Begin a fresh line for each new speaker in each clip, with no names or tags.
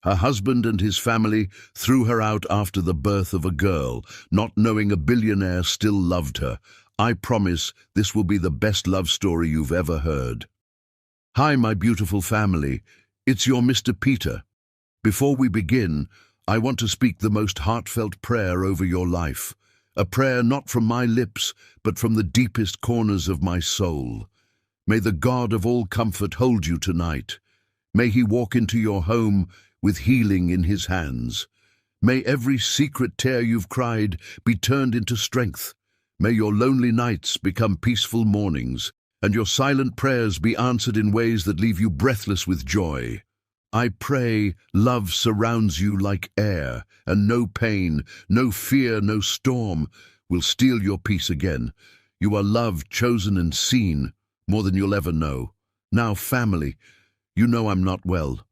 Her husband and his family threw her out after the birth of a girl, not knowing a billionaire still loved her. I promise this will be the best love story you've ever heard. Hi, my beautiful family. It's your Mr. Peter. Before we begin, I want to speak the most heartfelt prayer over your life. A prayer not from my lips, but from the deepest corners of my soul. May the God of all comfort hold you tonight. May he walk into your home with healing in his hands. May every secret tear you've cried be turned into strength. May your lonely nights become peaceful mornings, and your silent prayers be answered in ways that leave you breathless with joy. I pray love surrounds you like air, and no pain, no fear, no storm will steal your peace again. You are loved, chosen, and seen more than you'll ever know. Now, family, you know I'm not well,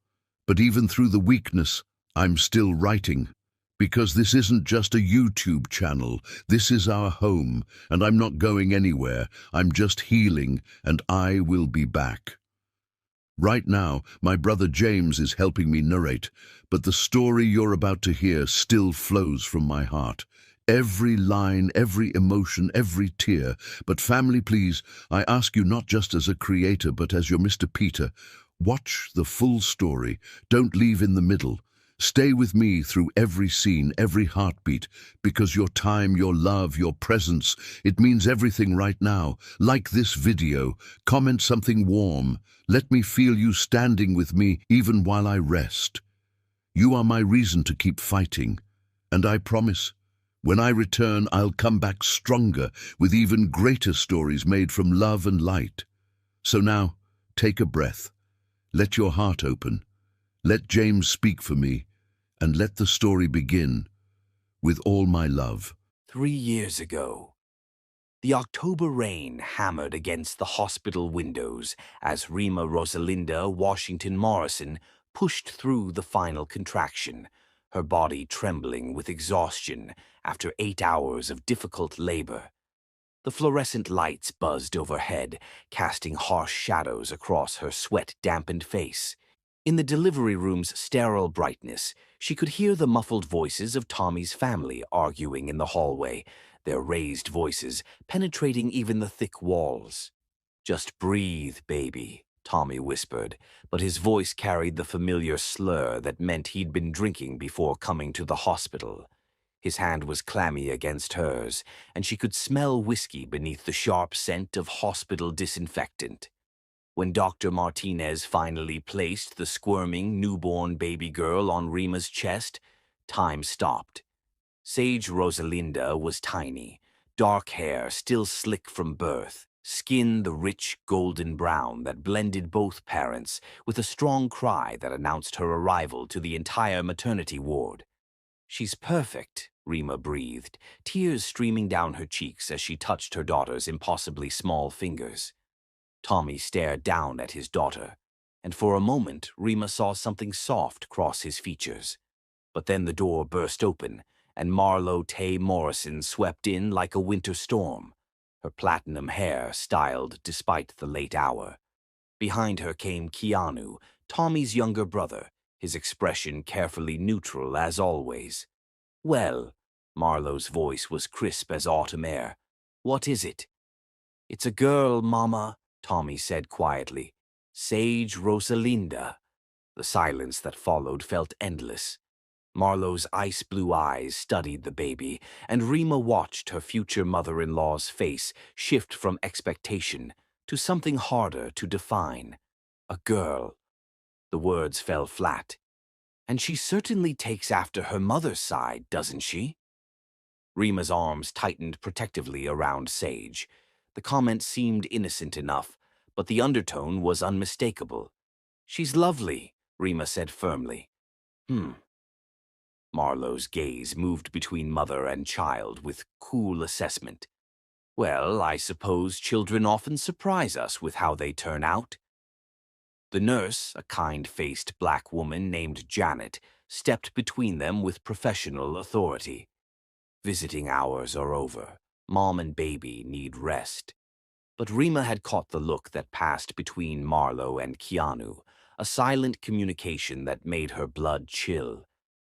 but even through the weakness, I'm still writing. Because this isn't just a YouTube channel, this is our home, and I'm not going anywhere. I'm just healing, and I will be back. Right now, my brother James is helping me narrate, but the story you're about to hear still flows from my heart. Every line, every emotion, every tear. But family, please, I ask you not just as a creator, but as your Mr. Peter, watch the full story. Don't leave in the middle. Stay with me through every scene, every heartbeat, because your time, your love, your presence, it means everything right now. Like this video, comment something warm. Let me feel you standing with me even while I rest. You are my reason to keep fighting. And I promise, when I return, I'll come back stronger with even greater stories made from love and light. So now, take a breath. Let your heart open. Let James speak for me. And let the story begin with all my love.
3 years ago, the October rain hammered against the hospital windows as Rima Rosalinda Washington Morrison pushed through the final contraction, her body trembling with exhaustion after 8 hours of difficult labor. The fluorescent lights buzzed overhead, casting harsh shadows across her sweat-dampened face. In the delivery room's sterile brightness, she could hear the muffled voices of Tommy's family arguing in the hallway, their raised voices penetrating even the thick walls. "Just breathe, baby," Tommy whispered, but his voice carried the familiar slur that meant he'd been drinking before coming to the hospital. His hand was clammy against hers, and she could smell whiskey beneath the sharp scent of hospital disinfectant. When Dr. Martinez finally placed the squirming newborn baby girl on Rima's chest, time stopped. Sage Rosalinda was tiny, dark hair still slick from birth, skin the rich golden brown that blended both parents, with a strong cry that announced her arrival to the entire maternity ward. "She's perfect," Rima breathed, tears streaming down her cheeks as she touched her daughter's impossibly small fingers. Tommy stared down at his daughter, and for a moment Rima saw something soft cross his features. But then the door burst open, and Marlo Tay Morrison swept in like a winter storm, her platinum hair styled despite the late hour. Behind her came Keanu, Tommy's younger brother, his expression carefully neutral as always. "Well," Marlo's voice was crisp as autumn air. "What is it?" "It's a girl, Mama," Tommy said quietly. "Sage Rosalinda." The silence that followed felt endless. Marlo's ice-blue eyes studied the baby, and Rima watched her future mother-in-law's face shift from expectation to something harder to define. A girl. The words fell flat. "And she certainly takes after her mother's side, doesn't she?" Rima's arms tightened protectively around Sage. The comment seemed innocent enough, but the undertone was unmistakable. "She's lovely," Rima said firmly. Marlo's gaze moved between mother and child with cool assessment. "Well, I suppose children often surprise us with how they turn out." The nurse, a kind-faced black woman named Janet, stepped between them with professional authority. "Visiting hours are over. Mom and baby need rest." But Rima had caught the look that passed between Marlo and Keanu, a silent communication that made her blood chill.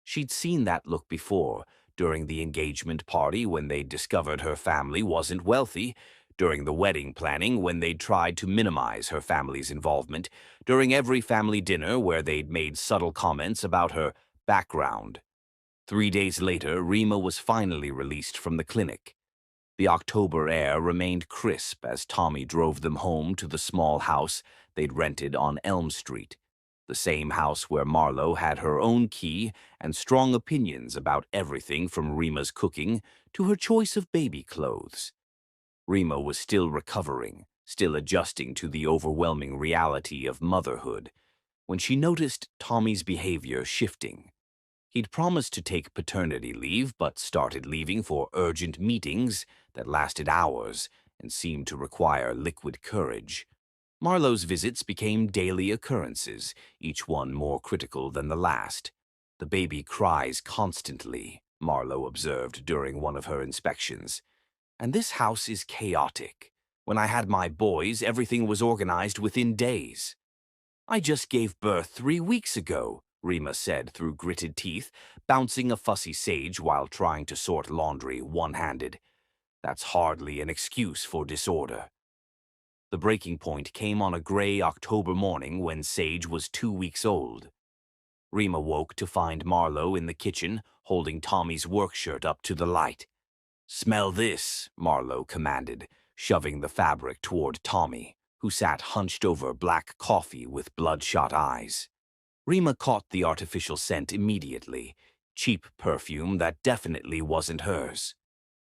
She'd seen that look before, during the engagement party when they discovered her family wasn't wealthy, during the wedding planning when they'd tried to minimize her family's involvement, during every family dinner where they'd made subtle comments about her background. 3 days later, Rima was finally released from the clinic. The October air remained crisp as Tommy drove them home to the small house they'd rented on Elm Street, the same house where Marlo had her own key and strong opinions about everything from Rima's cooking to her choice of baby clothes. Rima was still recovering, still adjusting to the overwhelming reality of motherhood, when she noticed Tommy's behavior shifting. He'd promised to take paternity leave, but started leaving for urgent meetings that lasted hours and seemed to require liquid courage. Marlo's visits became daily occurrences, each one more critical than the last. "The baby cries constantly," Marlo observed during one of her inspections. "And this house is chaotic. When I had my boys, everything was organized within days." "I just gave birth 3 weeks ago," Rima said through gritted teeth, bouncing a fussy Sage while trying to sort laundry one-handed. "That's hardly an excuse for disorder." The breaking point came on a gray October morning when Sage was 2 weeks old. Rima woke to find Marlo in the kitchen, holding Tommy's work shirt up to the light. "Smell this," Marlo commanded, shoving the fabric toward Tommy, who sat hunched over black coffee with bloodshot eyes. Rima caught the artificial scent immediately, cheap perfume that definitely wasn't hers.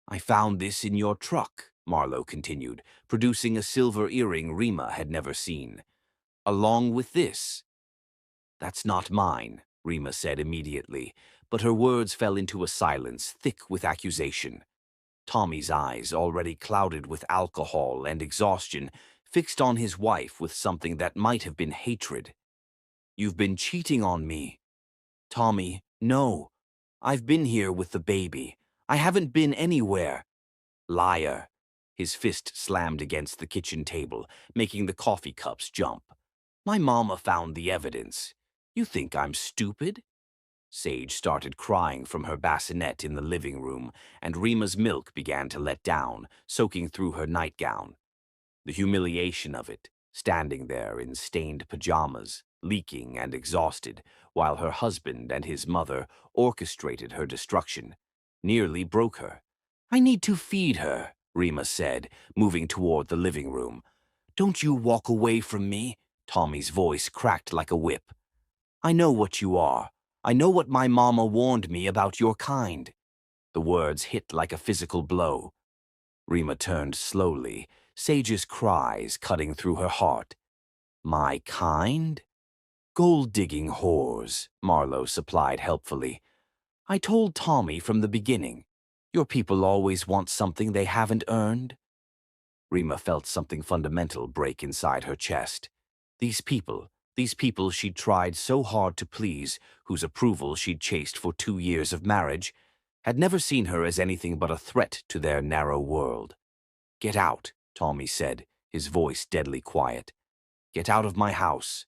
"I found this in your truck," Marlo continued, producing a silver earring Rima had never seen. "Along with this." "That's not mine," Rima said immediately, but her words fell into a silence thick with accusation. Tommy's eyes, already clouded with alcohol and exhaustion, fixed on his wife with something that might have been hatred. "You've been cheating on me." "Tommy, no. I've been here with the baby. I haven't been anywhere." "Liar." His fist slammed against the kitchen table, making the coffee cups jump. "My mama found the evidence. You think I'm stupid?" Sage started crying from her bassinet in the living room, and Rima's milk began to let down, soaking through her nightgown. The humiliation of it, standing there in stained pajamas, leaking and exhausted, while her husband and his mother orchestrated her destruction, nearly broke her. "I need to feed her," Rima said, moving toward the living room. "Don't you walk away from me," Tommy's voice cracked like a whip. "I know what you are. I know what my mama warned me about your kind." The words hit like a physical blow. Rima turned slowly, Sage's cries cutting through her heart. "My kind?" "Gold-digging whores," Marlo supplied helpfully. "I told Tommy from the beginning. Your people always want something they haven't earned." Rima felt something fundamental break inside her chest. These people she'd tried so hard to please, whose approval she'd chased for 2 years of marriage, had never seen her as anything but a threat to their narrow world. "Get out," Tommy said, his voice deadly quiet. "Get out of my house."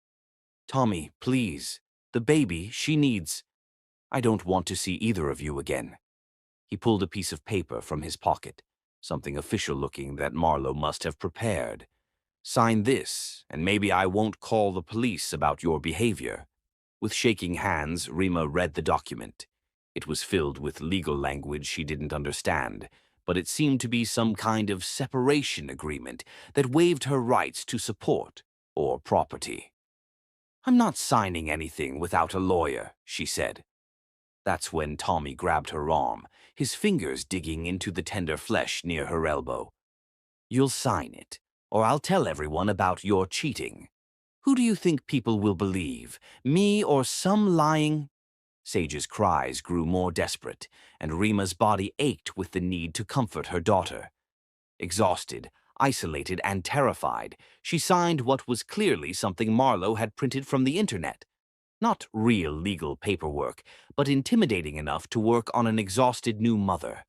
"Tommy, please. The baby, she needs—" "I don't want to see either of you again." He pulled a piece of paper from his pocket, something official-looking that Marlo must have prepared. "Sign this, and maybe I won't call the police about your behavior." With shaking hands, Rima read the document. It was filled with legal language she didn't understand, but it seemed to be some kind of separation agreement that waived her rights to support or property. "I'm not signing anything without a lawyer," she said. That's when Tommy grabbed her arm, his fingers digging into the tender flesh near her elbow. "You'll sign it, or I'll tell everyone about your cheating. Who do you think people will believe, me or some lying—" Sage's cries grew more desperate, and Rima's body ached with the need to comfort her daughter. Exhausted, isolated, and terrified, she signed what was clearly something Marlo had printed from the internet. Not real legal paperwork, but intimidating enough to work on an exhausted new mother.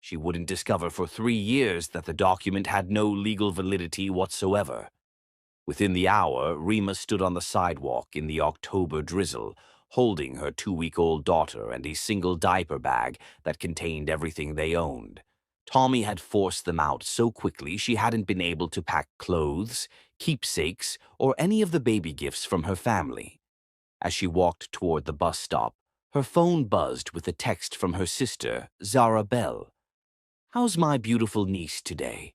She wouldn't discover for 3 years that the document had no legal validity whatsoever. Within the hour, Rima stood on the sidewalk in the October drizzle, holding her 2-week-old daughter and a single diaper bag that contained everything they owned. Tommy had forced them out so quickly she hadn't been able to pack clothes, keepsakes, or any of the baby gifts from her family. As she walked toward the bus stop, her phone buzzed with a text from her sister, Zara Bell. "How's my beautiful niece today?"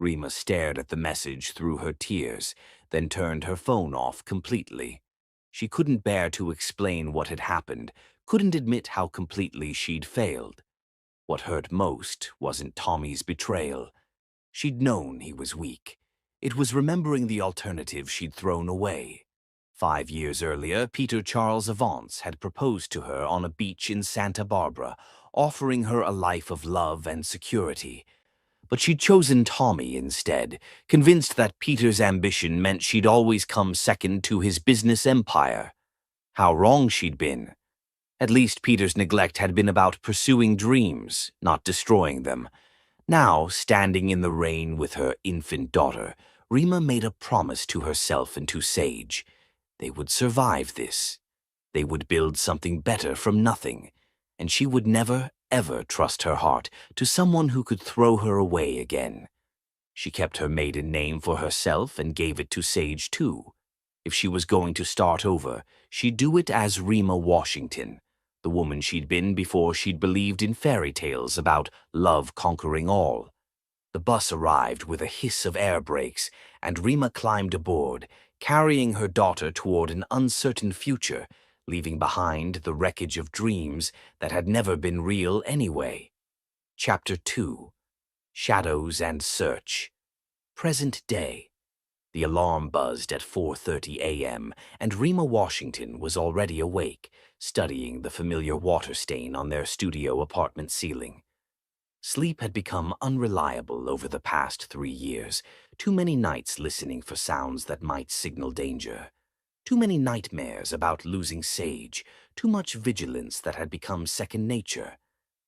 Rima stared at the message through her tears, then turned her phone off completely. She couldn't bear to explain what had happened, couldn't admit how completely she'd failed. What hurt most wasn't Tommy's betrayal. She'd known he was weak. It was remembering the alternative she'd thrown away. 5 years earlier, Peter Charles Avance had proposed to her on a beach in Santa Barbara, offering her a life of love and security. But she'd chosen Tommy instead, convinced that Peter's ambition meant she'd always come second to his business empire. How wrong she'd been. At least Peter's neglect had been about pursuing dreams, not destroying them. Now, standing in the rain with her infant daughter, Rima made a promise to herself and to Sage. They would survive this. They would build something better from nothing, and she would never, ever trust her heart to someone who could throw her away again. She kept her maiden name for herself and gave it to Sage too. If she was going to start over, she'd do it as Rima Washington, the woman she'd been before she'd believed in fairy tales about love conquering all. The bus arrived with a hiss of air brakes, and Rima climbed aboard, carrying her daughter toward an uncertain future, leaving behind the wreckage of dreams that had never been real anyway. Chapter 2. Shadows and Search. Present day. The alarm buzzed at 4:30 a.m., and Rima Washington was already awake, studying the familiar water stain on their studio apartment ceiling. Sleep had become unreliable over the past 3 years, too many nights listening for sounds that might signal danger. Too many nightmares about losing Sage, too much vigilance that had become second nature.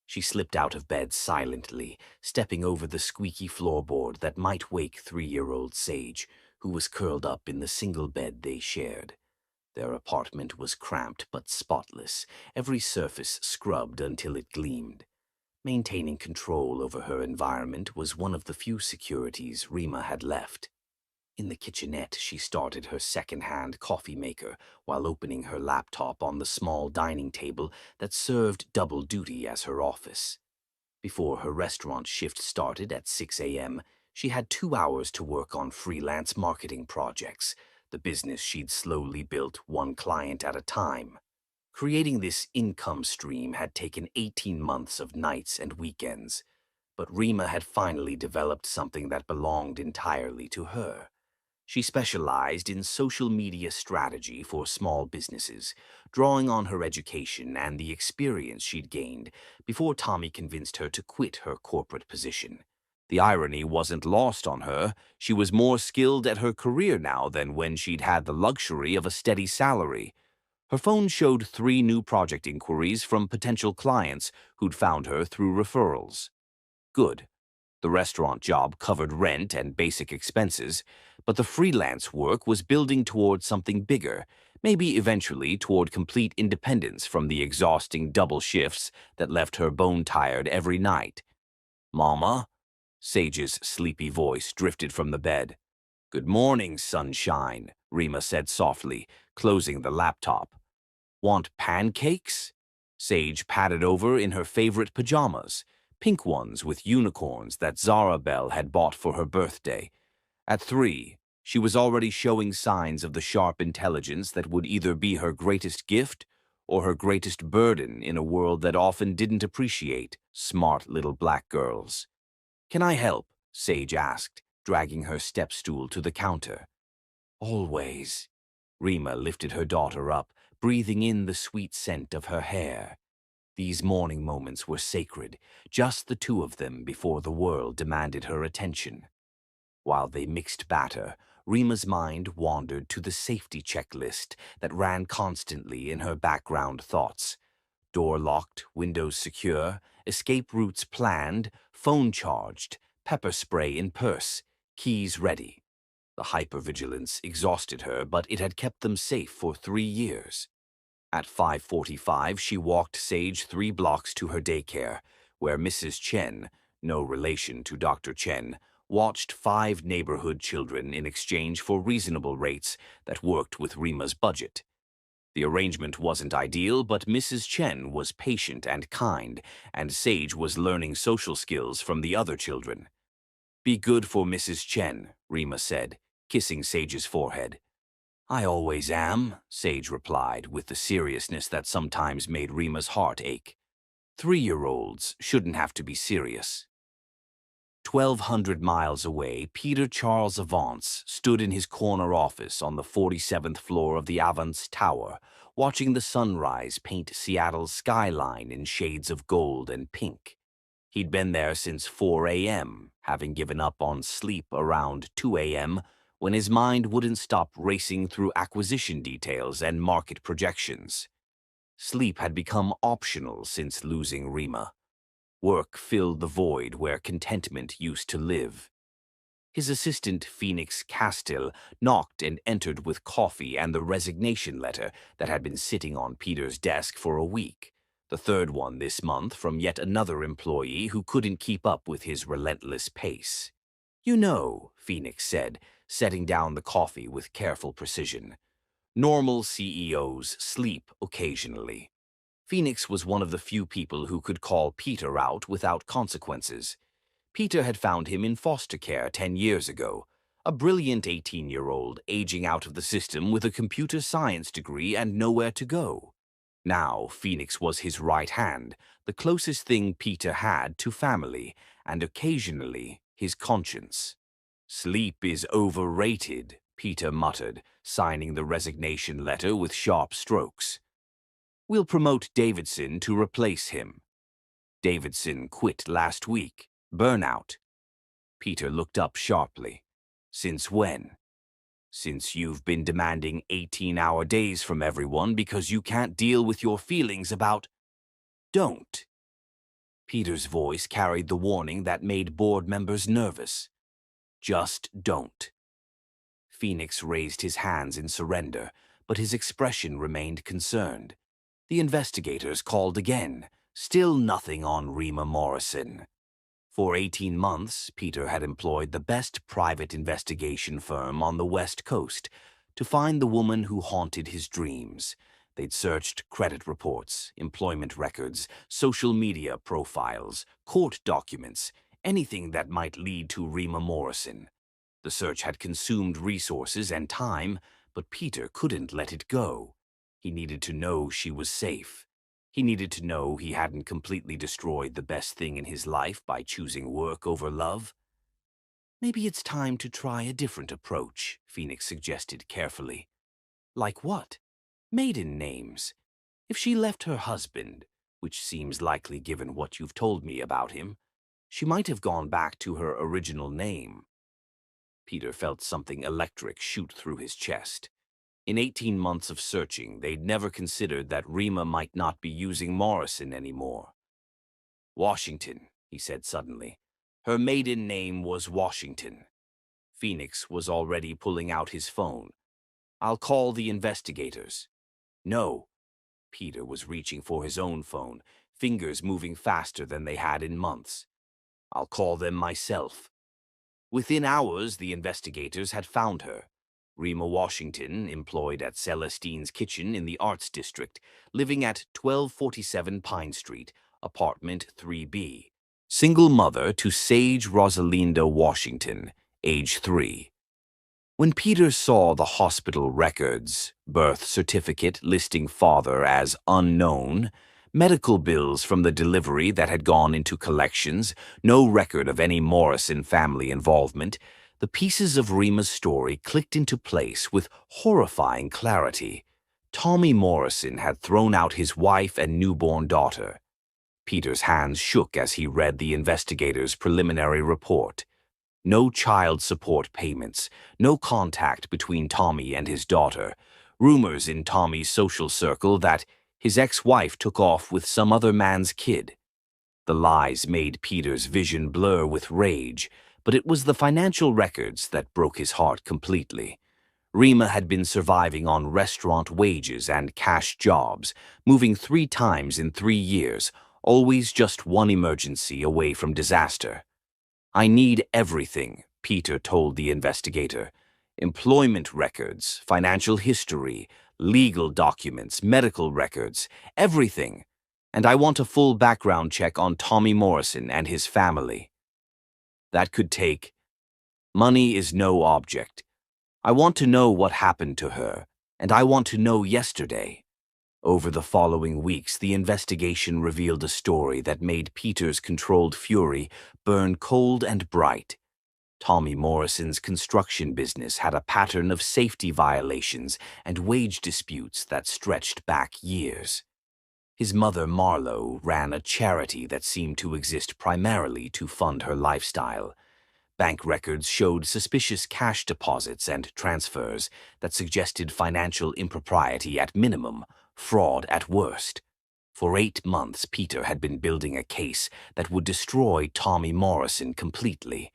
She slipped out of bed silently, stepping over the squeaky floorboard that might wake 3-year-old Sage, who was curled up in the single bed they shared. Their apartment was cramped but spotless, every surface scrubbed until it gleamed. Maintaining control over her environment was one of the few securities Rima had left. In the kitchenette, she started her second-hand coffee maker while opening her laptop on the small dining table that served double duty as her office. Before her restaurant shift started at 6 a.m., she had 2 hours to work on freelance marketing projects, the business she'd slowly built one client at a time. Creating this income stream had taken 18 months of nights and weekends, but Rima had finally developed something that belonged entirely to her. She specialized in social media strategy for small businesses, drawing on her education and the experience she'd gained before Tommy convinced her to quit her corporate position. The irony wasn't lost on her. She was more skilled at her career now than when she'd had the luxury of a steady salary. Her phone showed 3 new project inquiries from potential clients who'd found her through referrals. Good. The restaurant job covered rent and basic expenses, but the freelance work was building toward something bigger, maybe eventually toward complete independence from the exhausting double shifts that left her bone-tired every night. "Mama?" Sage's sleepy voice drifted from the bed. "Good morning, sunshine," Rima said softly, closing the laptop. "Want pancakes?" Sage padded over in her favorite pajamas, pink ones with unicorns that Zara Bell had bought for her birthday. At 3, she was already showing signs of the sharp intelligence that would either be her greatest gift or her greatest burden in a world that often didn't appreciate smart little black girls. "Can I help?" Sage asked, dragging her step stool to the counter. "Always." Rima lifted her daughter up, breathing in the sweet scent of her hair. These morning moments were sacred, just the two of them before the world demanded her attention. While they mixed batter, Rima's mind wandered to the safety checklist that ran constantly in her background thoughts. Door locked, windows secure, escape routes planned, phone charged, pepper spray in purse, keys ready. The hypervigilance exhausted her, but it had kept them safe for 3 years. At 5:45, she walked Sage 3 blocks to her daycare, where Mrs. Chen, no relation to Dr. Chen, watched 5 neighborhood children in exchange for reasonable rates that worked with Rima's budget. The arrangement wasn't ideal, but Mrs. Chen was patient and kind, and Sage was learning social skills from the other children. "Be good for Mrs. Chen," Rima said, kissing Sage's forehead. "I always am," Sage replied, with the seriousness that sometimes made Rima's heart ache. 3-year-olds shouldn't have to be serious. 1,200 miles away, Peter Charles Avance stood in his corner office on the 47th floor of the Avance Tower, watching the sunrise paint Seattle's skyline in shades of gold and pink. He'd been there since 4 a.m., having given up on sleep around 2 a.m., when his mind wouldn't stop racing through acquisition details and market projections. Sleep had become optional since losing Rima. Work filled the void where contentment used to live. His assistant, Phoenix Castill, knocked and entered with coffee and the resignation letter that had been sitting on Peter's desk for a week, the third one this month from yet another employee who couldn't keep up with his relentless pace. "You know," Phoenix said, setting down the coffee with careful precision, "normal CEOs sleep occasionally." Phoenix was one of the few people who could call Peter out without consequences. Peter had found him in foster care 10 years ago, a brilliant 18-year-old aging out of the system with a computer science degree and nowhere to go. Now Phoenix was his right hand, the closest thing Peter had to family, and occasionally his conscience. "Sleep is overrated," Peter muttered, signing the resignation letter with sharp strokes. "We'll promote Davidson to replace him." "Davidson quit last week. Burnout." Peter looked up sharply. "Since when?" "Since you've been demanding 18-hour days from everyone because you can't deal with your feelings about—" "Don't." Peter's voice carried the warning that made board members nervous. "Just don't." Phoenix raised his hands in surrender, but his expression remained concerned. The investigators called again. Still nothing on Rima Morrison. For 18 months, Peter had employed the best private investigation firm on the West Coast to find the woman who haunted his dreams. They'd searched credit reports, employment records, social media profiles, court documents, anything that might lead to Rima Morrison. The search had consumed resources and time, but Peter couldn't let it go. He needed to know she was safe. He needed to know he hadn't completely destroyed the best thing in his life by choosing work over love. "Maybe it's time to try a different approach," Phoenix suggested carefully. "Like what?" "Maiden names. If she left her husband, which seems likely given what you've told me about him, she might have gone back to her original name." Peter felt something electric shoot through his chest. In 18 months of searching, they'd never considered that Rima might not be using Morrison anymore. "Washington," he said suddenly. "Her maiden name was Washington." Phoenix was already pulling out his phone. "I'll call the investigators." "No." Peter was reaching for his own phone, fingers moving faster than they had in months. "I'll call them myself." Within hours, the investigators had found her. Rima Washington, employed at Celestine's Kitchen in the Arts District, living at 1247 Pine Street, apartment 3B. Single mother to Sage Rosalinda Washington, age 3. When Peter saw the hospital records, birth certificate listing father as unknown, medical bills from the delivery that had gone into collections, no record of any Morrison family involvement, the pieces of Rima's story clicked into place with horrifying clarity. Tommy Morrison had thrown out his wife and newborn daughter. Peter's hands shook as he read the investigator's preliminary report. No child support payments, no contact between Tommy and his daughter, rumors in Tommy's social circle that his ex-wife took off with some other man's kid. The lies made Peter's vision blur with rage, but it was the financial records that broke his heart completely. Rima had been surviving on restaurant wages and cash jobs, moving 3 times in 3 years, always just one emergency away from disaster. "I need everything," Peter told the investigator. "Employment records, financial history, legal documents, medical records, everything. And I want a full background check on Tommy Morrison and his family." "That could take. Money is no object. I want to know what happened to her, and I want to know yesterday." Over the following weeks, the investigation revealed a story that made Peter's controlled fury burn cold and bright. Tommy Morrison's construction business had a pattern of safety violations and wage disputes that stretched back years. His mother, Marlo, ran a charity that seemed to exist primarily to fund her lifestyle. Bank records showed suspicious cash deposits and transfers that suggested financial impropriety at minimum, fraud at worst. For 8 months, Peter had been building a case that would destroy Tommy Morrison completely.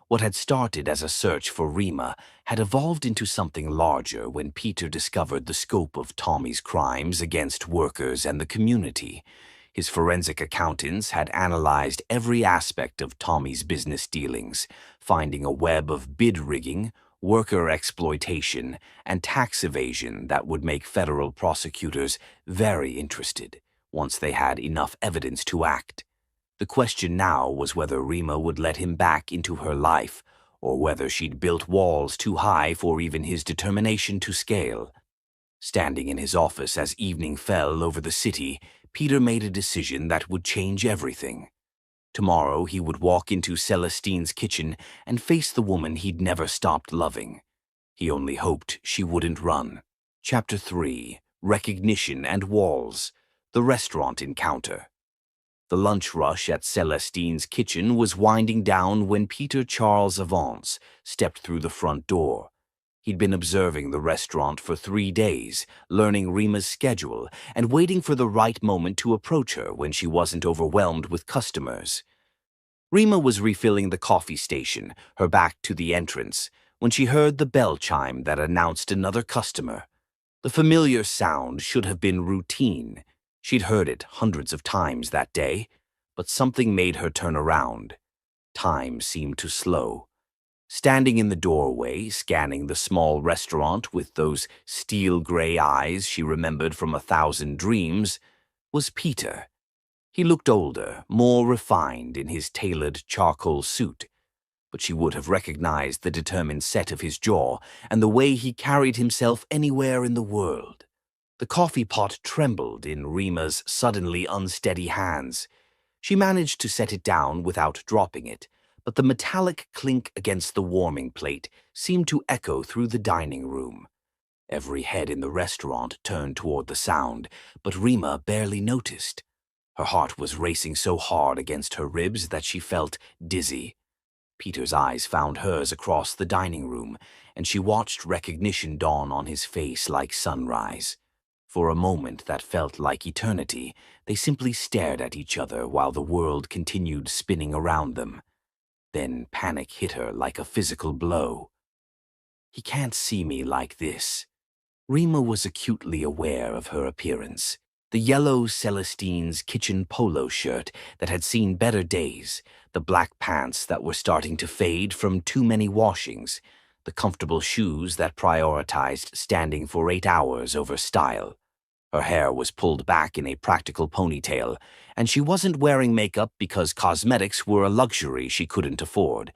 What had started as a search for Rima had evolved into something larger when Peter discovered the scope of Tommy's crimes against workers and the community. His forensic accountants had analyzed every aspect of Tommy's business dealings, finding a web of bid rigging, worker exploitation, and tax evasion that would make federal prosecutors very interested once they had enough evidence to act. The question now was whether Rima would let him back into her life, or whether she'd built walls too high for even his determination to scale. Standing in his office as evening fell over the city, Peter made a decision that would change everything. Tomorrow he would walk into Celestine's kitchen and face the woman he'd never stopped loving. He only hoped she wouldn't run. Chapter 3: Recognition and Walls. The Restaurant Encounter. The lunch rush at Celestine's kitchen was winding down when Peter Charles Avance stepped through the front door. He'd been observing the restaurant for 3 days, learning Rima's schedule, and waiting for the right moment to approach her when she wasn't overwhelmed with customers. Rima was refilling the coffee station, her back to the entrance, when she heard the bell chime that announced another customer. The familiar sound should have been routine. She'd heard it hundreds of times that day, but something made her turn around. Time seemed to slow. Standing in the doorway, scanning the small restaurant with those steel-gray eyes she remembered from 1,000 Dreams, was Peter. He looked older, more refined in his tailored charcoal suit, but she would have recognized the determined set of his jaw and the way he carried himself anywhere in the world. The coffee pot trembled in Rima's suddenly unsteady hands. She managed to set it down without dropping it, but the metallic clink against the warming plate seemed to echo through the dining room. Every head in the restaurant turned toward the sound, but Rima barely noticed. Her heart was racing so hard against her ribs that she felt dizzy. Peter's eyes found hers across the dining room, and she watched recognition dawn on his face like sunrise. For a moment that felt like eternity, they simply stared at each other while the world continued spinning around them. Then panic hit her like a physical blow. "He can't see me like this." Rima was acutely aware of her appearance. The yellow Celestine's kitchen polo shirt that had seen better days, the black pants that were starting to fade from too many washings, the comfortable shoes that prioritized standing for 8 hours over style. Her hair was pulled back in a practical ponytail, and she wasn't wearing makeup because cosmetics were a luxury she couldn't afford.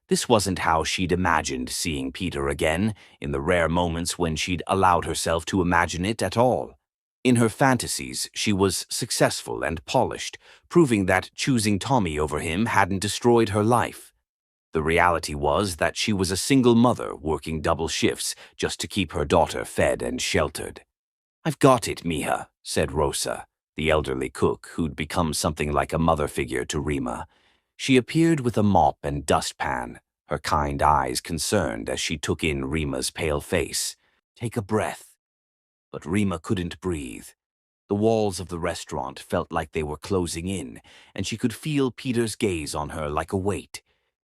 This wasn't how she'd imagined seeing Peter again, in the rare moments when she'd allowed herself to imagine it at all. In her fantasies, she was successful and polished, proving that choosing Tommy over him hadn't destroyed her life. The reality was that she was a single mother working double shifts just to keep her daughter fed and sheltered. "I've got it, Mija," said Rosa, the elderly cook who'd become something like a mother figure to Rima. She appeared with a mop and dustpan, her kind eyes concerned as she took in Rima's pale face. "Take a breath." But Rima couldn't breathe. The walls of the restaurant felt like they were closing in, and she could feel Peter's gaze on her like a weight.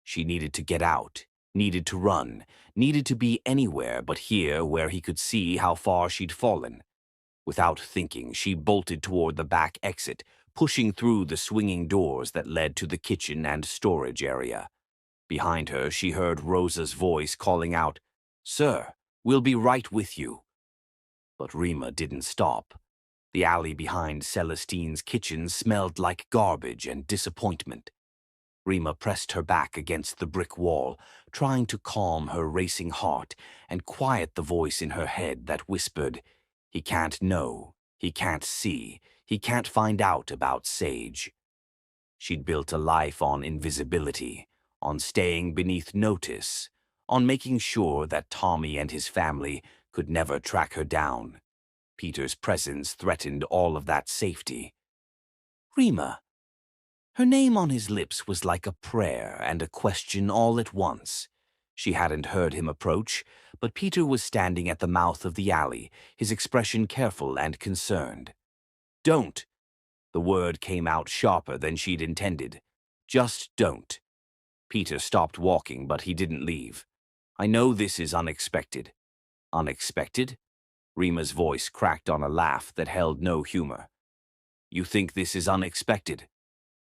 She needed to get out, needed to run, needed to be anywhere but here where he could see how far she'd fallen. Without thinking, she bolted toward the back exit, pushing through the swinging doors that led to the kitchen and storage area. Behind her, she heard Rosa's voice calling out, "Sir, we'll be right with you." But Rima didn't stop. The alley behind Celestine's kitchen smelled like garbage and disappointment. Rima pressed her back against the brick wall, trying to calm her racing heart and quiet the voice in her head that whispered, "He can't know, he can't see, he can't find out about Sage." She'd built a life on invisibility, on staying beneath notice, on making sure that Tommy and his family could never track her down. Peter's presence threatened all of that safety. Rima. Her name on his lips was like a prayer and a question all at once. She hadn't heard him approach, but Peter was standing at the mouth of the alley, his expression careful and concerned. "Don't." The word came out sharper than she'd intended. "Just don't." Peter stopped walking, but he didn't leave. "I know this is unexpected." "Unexpected?" Rima's voice cracked on a laugh that held no humor. "You think this is unexpected?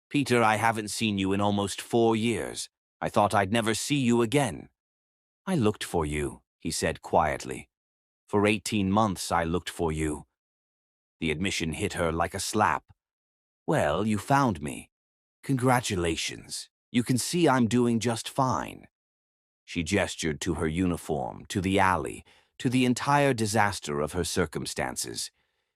Peter, I haven't seen you in almost 4 years. I thought I'd never see you again." "I looked for you," he said quietly. "For 18 months I looked for you." The admission hit her like a slap. "Well, you found me. Congratulations. You can see I'm doing just fine." She gestured to her uniform, to the alley, to the entire disaster of her circumstances.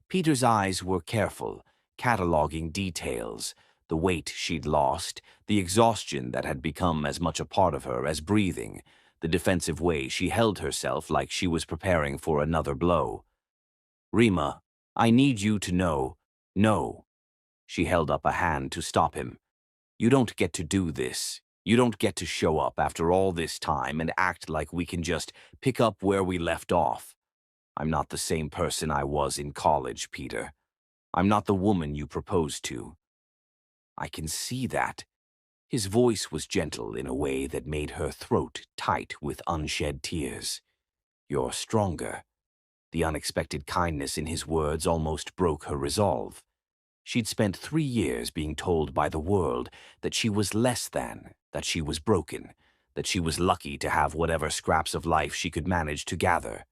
Peter's eyes were careful, cataloging details, the weight she'd lost, the exhaustion that had become as much a part of her as breathing, the defensive way she held herself like she was preparing for another blow. "Rima, I need you to know." "No." She held up a hand to stop him. "You don't get to do this. You don't get to show up after all this time and act like we can just pick up where we left off. I'm not the same person I was in college, Peter. I'm not the woman you proposed to." "I can see that." His voice was gentle in a way that made her throat tight with unshed tears. "You're stronger." The unexpected kindness in his words almost broke her resolve. She'd spent 3 years being told by the world that she was less than, that she was broken, that she was lucky to have whatever scraps of life she could manage to gather.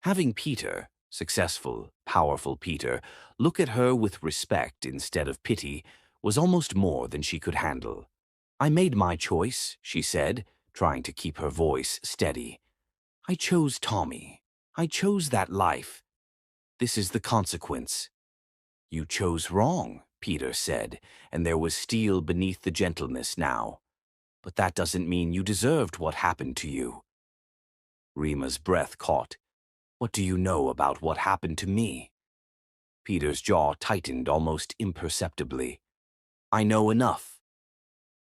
Having Peter, successful, powerful Peter, look at her with respect instead of pity was almost more than she could handle. "I made my choice," she said, trying to keep her voice steady. "I chose Tommy. I chose that life. This is the consequence." "You chose wrong," Peter said, and there was steel beneath the gentleness now. "But that doesn't mean you deserved what happened to you." Rima's breath caught. "What do you know about what happened to me?" Peter's jaw tightened almost imperceptibly. "I know enough."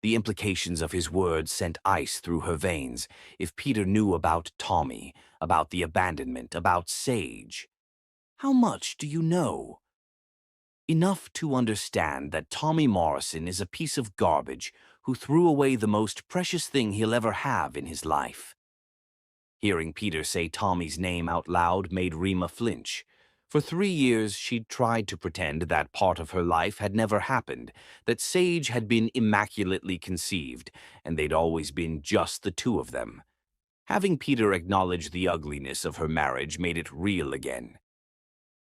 The implications of his words sent ice through her veins. If Peter knew about Tommy, about the abandonment, about Sage. "How much do you know?" "Enough to understand that Tommy Morrison is a piece of garbage who threw away the most precious thing he'll ever have in his life." Hearing Peter say Tommy's name out loud made Rima flinch. For 3 years, she'd tried to pretend that part of her life had never happened, that Sage had been immaculately conceived, and they'd always been just the two of them. Having Peter acknowledge the ugliness of her marriage made it real again.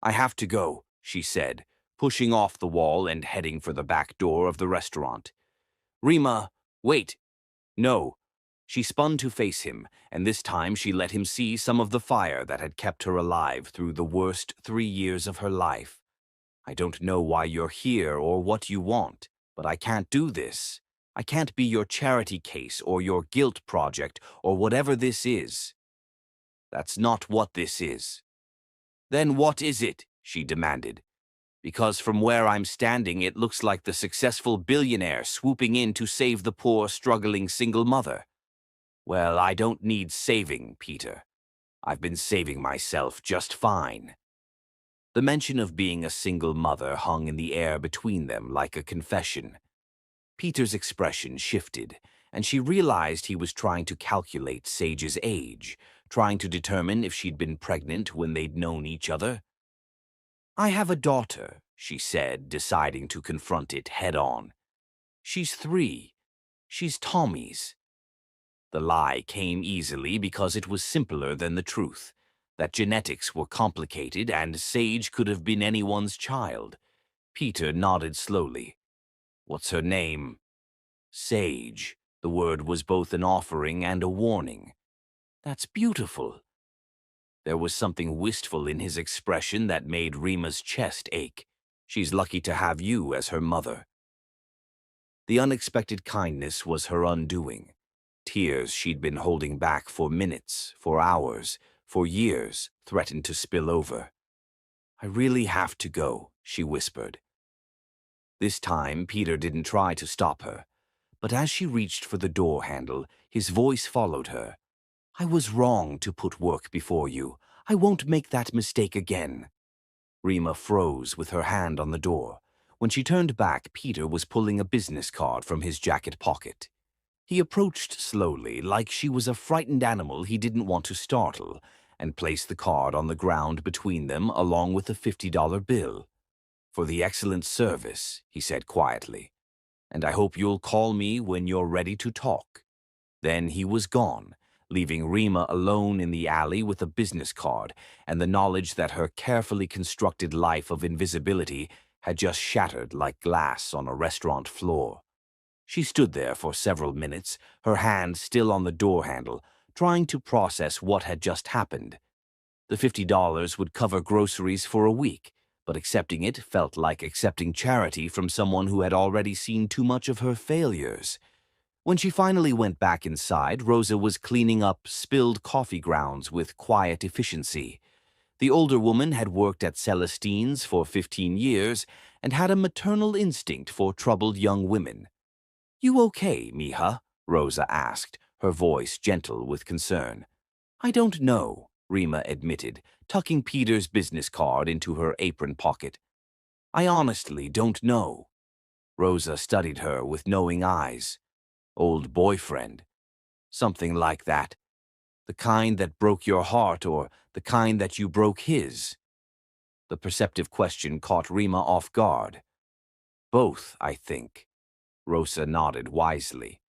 "I have to go," she said, pushing off the wall and heading for the back door of the restaurant. "Rima, wait." "No." She spun to face him, and this time she let him see some of the fire that had kept her alive through the worst 3 years of her life. "I don't know why you're here or what you want, but I can't do this. I can't be your charity case or your guilt project or whatever this is." "That's not what this is." "Then what is it?" she demanded. "Because from where I'm standing it looks like the successful billionaire swooping in to save the poor, struggling single mother." "Well, I don't need saving, Peter. I've been saving myself just fine." The mention of being a single mother hung in the air between them like a confession. Peter's expression shifted, and she realized he was trying to calculate Sage's age, trying to determine if she'd been pregnant when they'd known each other. "I have a daughter," she said, deciding to confront it head-on. "She's 3. She's Tommy's." The lie came easily because it was simpler than the truth, that genetics were complicated and Sage could have been anyone's child. Peter nodded slowly. "What's her name?" "Sage." The word was both an offering and a warning. "That's beautiful." There was something wistful in his expression that made Rima's chest ache. "She's lucky to have you as her mother." The unexpected kindness was her undoing. Tears she'd been holding back for minutes, for hours, for years, threatened to spill over. "I really have to go," she whispered. This time, Peter didn't try to stop her, but as she reached for the door handle, his voice followed her. "I was wrong to put work before you. I won't make that mistake again." Rima froze with her hand on the door. When she turned back, Peter was pulling a business card from his jacket pocket. He approached slowly, like she was a frightened animal he didn't want to startle, and placed the card on the ground between them along with a $50 bill. "For the excellent service," he said quietly, "and I hope you'll call me when you're ready to talk." Then he was gone, leaving Rima alone in the alley with a business card and the knowledge that her carefully constructed life of invisibility had just shattered like glass on a restaurant floor. She stood there for several minutes, her hand still on the door handle, trying to process what had just happened. The $50 would cover groceries for a week, but accepting it felt like accepting charity from someone who had already seen too much of her failures. When she finally went back inside, Rosa was cleaning up spilled coffee grounds with quiet efficiency. The older woman had worked at Celestine's for 15 years and had a maternal instinct for troubled young women. "You okay, Mija?" Rosa asked, her voice gentle with concern. "I don't know," Rima admitted, tucking Peter's business card into her apron pocket. "I honestly don't know." Rosa studied her with knowing eyes. "Old boyfriend. Something like that. The kind that broke your heart or the kind that you broke his?" The perceptive question caught Rima off guard. "Both, I think." Rosa nodded wisely.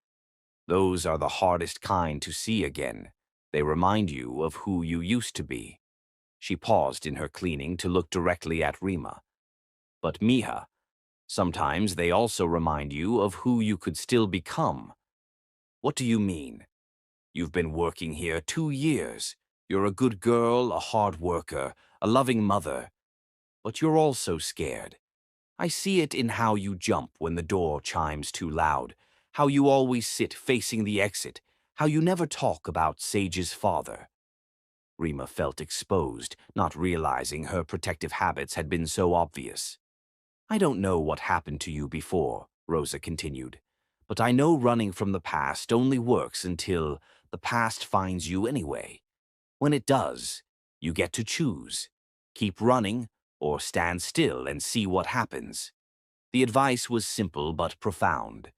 "Those are the hardest kind to see again. They remind you of who you used to be." She paused in her cleaning to look directly at Rima. "But Mija, sometimes they also remind you of who you could still become." "What do you mean?" "You've been working here 2 years. You're a good girl, a hard worker, a loving mother. But you're also scared. I see it in how you jump when the door chimes too loud, how you always sit facing the exit, how you never talk about Sage's father." Rima felt exposed, not realizing her protective habits had been so obvious. "I don't know what happened to you before," Rosa continued, "but I know running from the past only works until the past finds you anyway. When it does, you get to choose. Keep running or stand still and see what happens." The advice was simple but profound.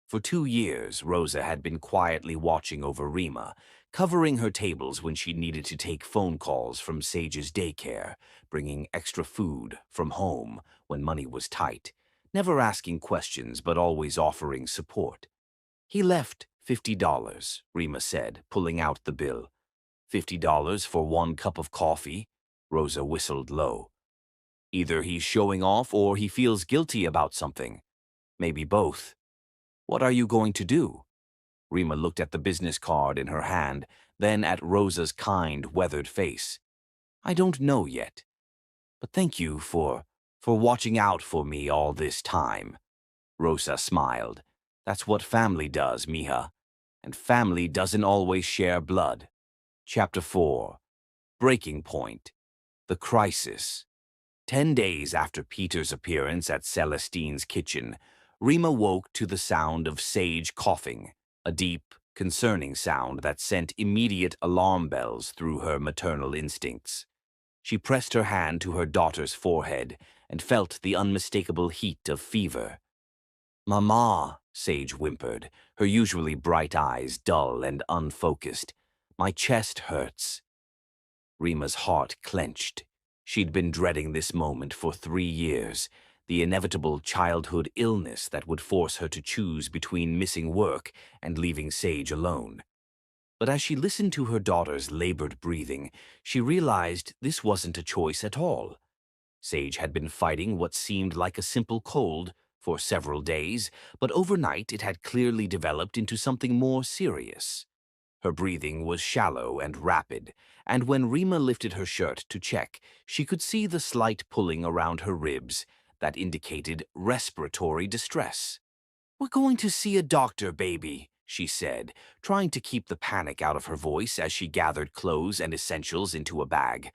For 2 years, Rosa had been quietly watching over Rima, covering her tables when she needed to take phone calls from Sage's daycare, bringing extra food from home when money was tight, never asking questions but always offering support. "He left $50, Rima said, pulling out the bill. $50 for 1 cup of coffee?" Rosa whistled low. "Either he's showing off or he feels guilty about something. Maybe both. What are you going to do?" Rima looked at the business card in her hand, then at Rosa's kind, weathered face. "I don't know yet. But thank you for watching out for me all this time." Rosa smiled. "That's what family does, Mija. And family doesn't always share blood." Chapter 4. Breaking Point. The Crisis. 10 days after Peter's appearance at Celestine's kitchen, Rima woke to the sound of Sage coughing, a deep, concerning sound that sent immediate alarm bells through her maternal instincts. She pressed her hand to her daughter's forehead and felt the unmistakable heat of fever. "Mama," Sage whimpered, her usually bright eyes dull and unfocused. "My chest hurts." Rima's heart clenched. She'd been dreading this moment for 3 years, the inevitable childhood illness that would force her to choose between missing work and leaving Sage alone. But as she listened to her daughter's labored breathing, she realized this wasn't a choice at all. Sage had been fighting what seemed like a simple cold for several days, but overnight it had clearly developed into something more serious. Her breathing was shallow and rapid, and when Rima lifted her shirt to check, she could see the slight pulling around her ribs that indicated respiratory distress. "We're going to see a doctor, baby," she said, trying to keep the panic out of her voice as she gathered clothes and essentials into a bag.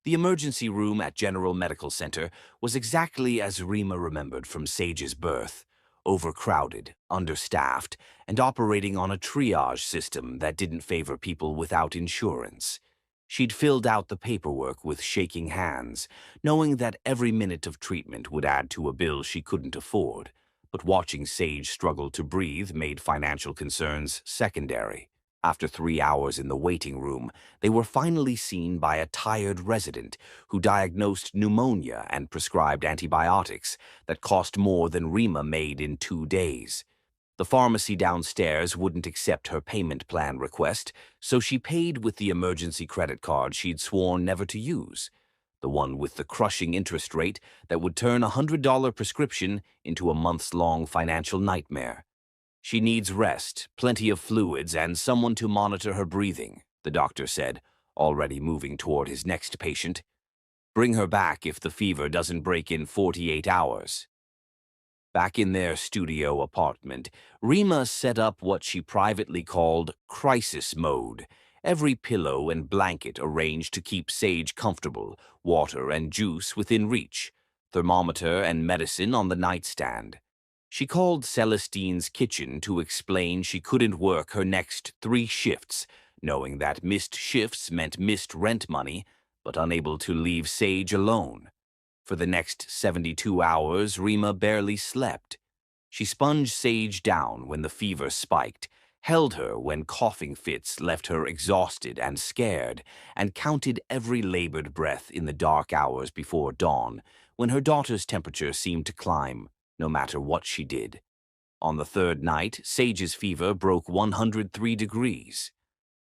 The emergency room at General Medical Center was exactly as Rima remembered from Sage's birth: overcrowded, understaffed, and operating on a triage system that didn't favor people without insurance. She'd filled out the paperwork with shaking hands, knowing that every minute of treatment would add to a bill she couldn't afford. But watching Sage struggle to breathe made financial concerns secondary. After 3 hours in the waiting room, they were finally seen by a tired resident who diagnosed pneumonia and prescribed antibiotics that cost more than Rima made in 2 days. The pharmacy downstairs wouldn't accept her payment plan request, so she paid with the emergency credit card she'd sworn never to use, the one with the crushing interest rate that would turn a $100 prescription into a months-long financial nightmare. "She needs rest, plenty of fluids, and someone to monitor her breathing," the doctor said, already moving toward his next patient. "Bring her back if the fever doesn't break in 48 hours. Back in their studio apartment, Rima set up what she privately called crisis mode. Every pillow and blanket arranged to keep Sage comfortable, water and juice within reach, thermometer and medicine on the nightstand. She called Celestine's kitchen to explain she couldn't work her next 3 shifts, knowing that missed shifts meant missed rent money, but unable to leave Sage alone. For the next 72 hours, Rima barely slept. She sponged Sage down when the fever spiked, held her when coughing fits left her exhausted and scared, and counted every labored breath in the dark hours before dawn, when her daughter's temperature seemed to climb, no matter what she did. On the third night, Sage's fever broke 103 degrees.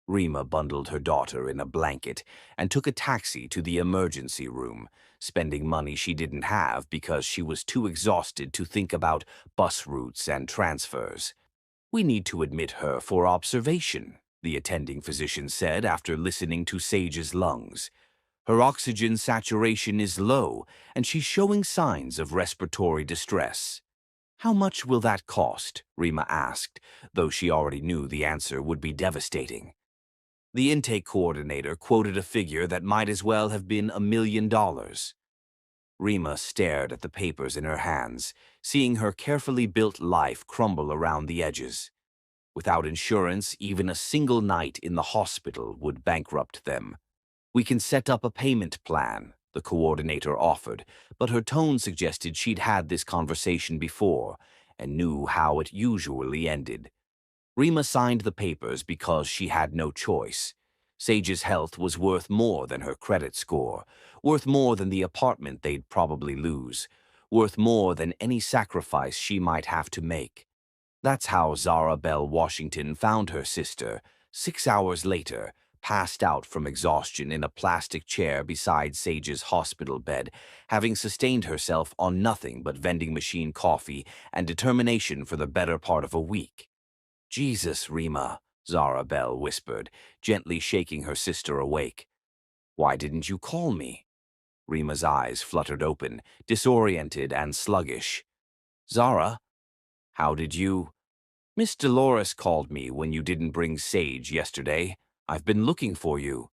Rima bundled her daughter in a blanket and took a taxi to the emergency room, spending money she didn't have because she was too exhausted to think about bus routes and transfers. "We need to admit her for observation," the attending physician said after listening to Sage's lungs. "Her oxygen saturation is low, and she's showing signs of respiratory distress." "How much will that cost?" Rima asked, though she already knew the answer would be devastating. The intake coordinator quoted a figure that might as well have been $1 million. Rima stared at the papers in her hands, seeing her carefully built life crumble around the edges. Without insurance, even a single night in the hospital would bankrupt them. "We can set up a payment plan," the coordinator offered, but her tone suggested she'd had this conversation before and knew how it usually ended. Rima signed the papers because she had no choice. Sage's health was worth more than her credit score, worth more than the apartment they'd probably lose, worth more than any sacrifice she might have to make. That's how Zara Bell Washington found her sister, 6 hours later, passed out from exhaustion in a plastic chair beside Sage's hospital bed, having sustained herself on nothing but vending machine coffee and determination for the better part of a week. "Jesus, Rima," Zara Bell whispered, gently shaking her sister awake. "Why didn't you call me?" Rima's eyes fluttered open, disoriented and sluggish. "Zara, how did you—" "Miss Dolores called me when you didn't bring Sage yesterday. I've been looking for you."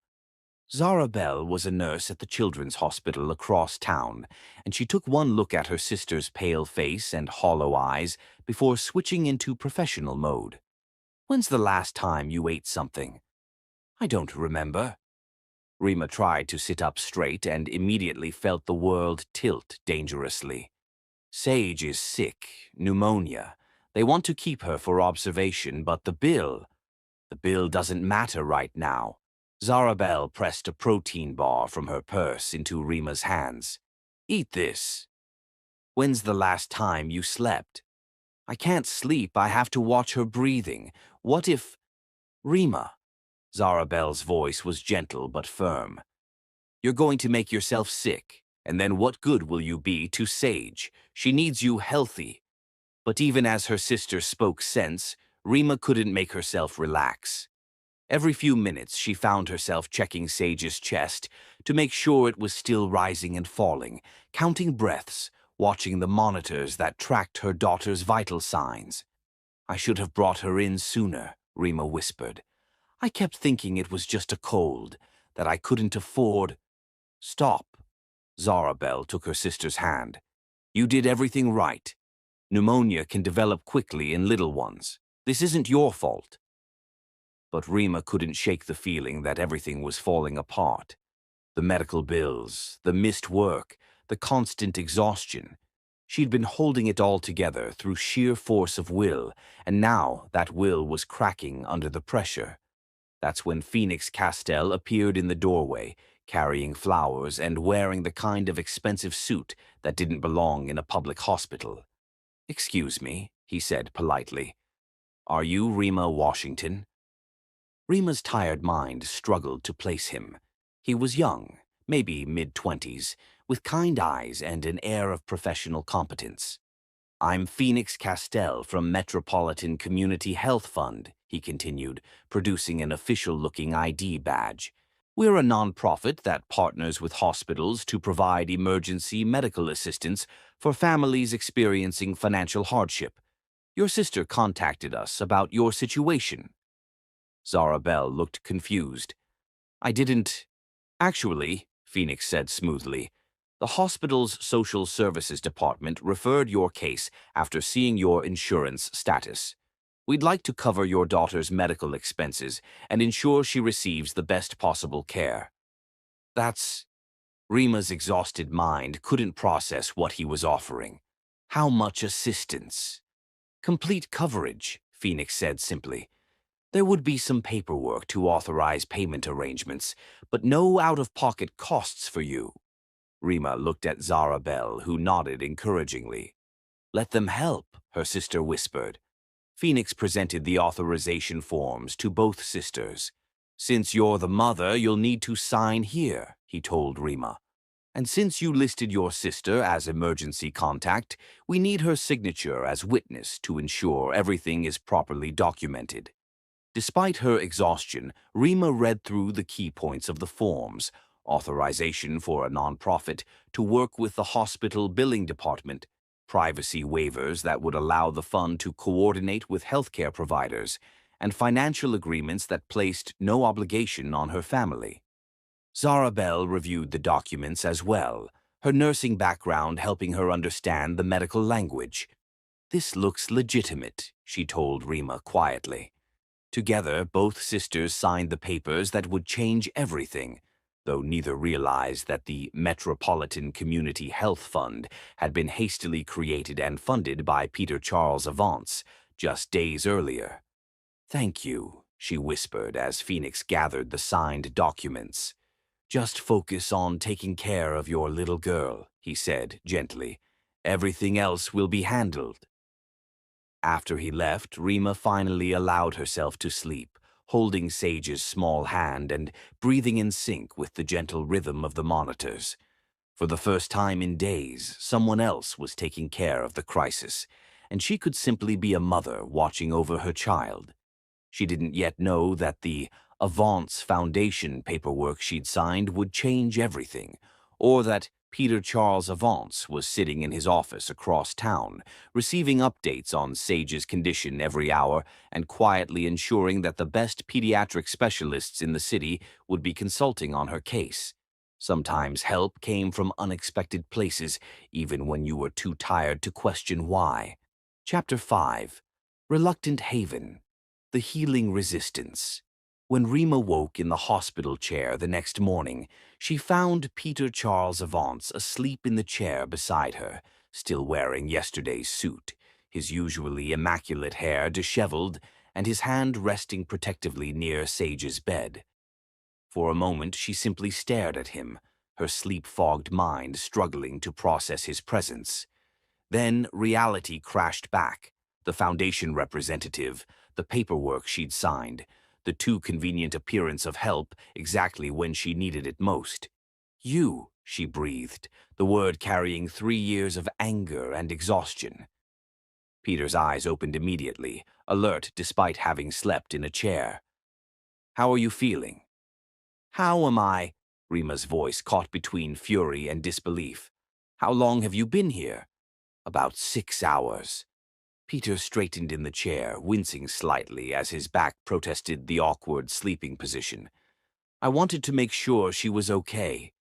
Zara Bell was a nurse at the children's hospital across town, and she took one look at her sister's pale face and hollow eyes before switching into professional mode. "When's the last time you ate something?" "I don't remember." Rima tried to sit up straight and immediately felt the world tilt dangerously. "Sage is sick, pneumonia. They want to keep her for observation, but the bill doesn't matter right now. Zarabel pressed a protein bar from her purse into Rima's hands. Eat this. When's the last time you slept? I can't sleep. I have to watch her breathing. What if... Rima. Zarabel's voice was gentle but firm. You're going to make yourself sick, and then what good will you be to Sage? She needs you healthy. But even as her sister spoke sense, Rima couldn't make herself relax. Every few minutes, she found herself checking Sage's chest to make sure it was still rising and falling, counting breaths, watching the monitors that tracked her daughter's vital signs. I should have brought her in sooner, Rima whispered. I kept thinking it was just a cold, that I couldn't afford. Stop. Zarabel took her sister's hand. You did everything right. Pneumonia can develop quickly in little ones. This isn't your fault. But Rima couldn't shake the feeling that everything was falling apart. The medical bills, the missed work, the constant exhaustion. She'd been holding it all together through sheer force of will, and now that will was cracking under the pressure. That's when Phoenix Castell appeared in the doorway, carrying flowers and wearing the kind of expensive suit that didn't belong in a public hospital. Excuse me, he said politely. Are you Rima Washington? Rima's tired mind struggled to place him. He was young, maybe mid-20s, with kind eyes and an air of professional competence. I'm Phoenix Castell from Metropolitan Community Health Fund, he continued, producing an official-looking ID badge. We're a nonprofit that partners with hospitals to provide emergency medical assistance for families experiencing financial hardship. Your sister contacted us about your situation. Zarabel looked confused. I didn't... Actually, Phoenix said smoothly, the hospital's social services department referred your case after seeing your insurance status. We'd like to cover your daughter's medical expenses and ensure she receives the best possible care. That's... Rima's exhausted mind couldn't process what he was offering. How much assistance? Complete coverage, Phoenix said simply. There would be some paperwork to authorize payment arrangements, but no out-of-pocket costs for you. Rima looked at Zarabel, who nodded encouragingly. Let them help, her sister whispered. Phoenix presented the authorization forms to both sisters. Since you're the mother, you'll need to sign here, he told Rima. And since you listed your sister as emergency contact, we need her signature as witness to ensure everything is properly documented. Despite her exhaustion, Rima read through the key points of the forms: authorization for a nonprofit to work with the hospital billing department, privacy waivers that would allow the fund to coordinate with healthcare providers, and financial agreements that placed no obligation on her family. Zarabel reviewed the documents as well, her nursing background helping her understand the medical language. This looks legitimate, she told Rima quietly. Together, both sisters signed the papers that would change everything, though neither realized that the Metropolitan Community Health Fund had been hastily created and funded by Peter Charles Avance just days earlier. Thank you, she whispered as Phoenix gathered the signed documents. Just focus on taking care of your little girl, he said gently. Everything else will be handled. After he left, Rima finally allowed herself to sleep, holding Sage's small hand and breathing in sync with the gentle rhythm of the monitors. For the first time in days, someone else was taking care of the crisis, and she could simply be a mother watching over her child. She didn't yet know that the Avance Foundation paperwork she'd signed would change everything, or that Peter Charles Avance was sitting in his office across town, receiving updates on Sage's condition every hour and quietly ensuring that the best pediatric specialists in the city would be consulting on her case. Sometimes help came from unexpected places, even when you were too tired to question why. Chapter 5. Reluctant Haven. The Healing Resistance. When Rima woke in the hospital chair the next morning, she found Peter Charles Avance asleep in the chair beside her, still wearing yesterday's suit, his usually immaculate hair disheveled and his hand resting protectively near Sage's bed. For a moment, she simply stared at him, her sleep-fogged mind struggling to process his presence. Then reality crashed back. The Foundation representative, the paperwork she'd signed, the too convenient appearance of help exactly when she needed it most. "You," she breathed, the word carrying 3 years of anger and exhaustion. Peter's eyes opened immediately, alert despite having slept in a chair. "How are you feeling?" "How am I?" Rima's voice caught between fury and disbelief. "How long have you been here?" "About 6 hours." Peter straightened in the chair, wincing slightly as his back protested the awkward sleeping position. "I wanted to make sure she was okay."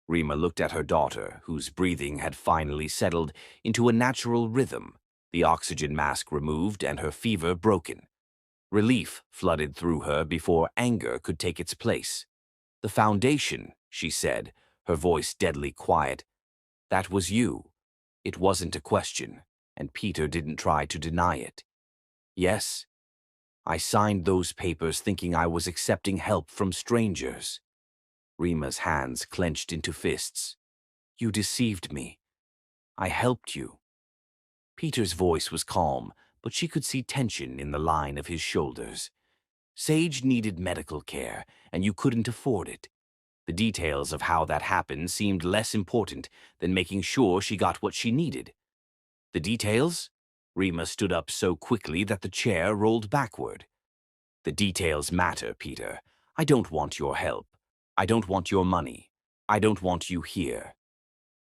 Rima looked at her daughter, whose breathing had finally settled into a natural rhythm, the oxygen mask removed and her fever broken. Relief flooded through her before anger could take its place. "The Foundation," she said, her voice deadly quiet. "That was you." It wasn't a question, and Peter didn't try to deny it. "Yes, I signed those papers thinking I was accepting help from strangers." Rima's hands clenched into fists. "You deceived me. I helped you." Peter's voice was calm, but she could see tension in the line of his shoulders. "Sage needed medical care, and you couldn't afford it. The details of how that happened seemed less important than making sure she got what she needed." "The details?" Rima stood up so quickly that the chair rolled backward. "The details matter, Peter. I don't want your help. I don't want your money. I don't want you here."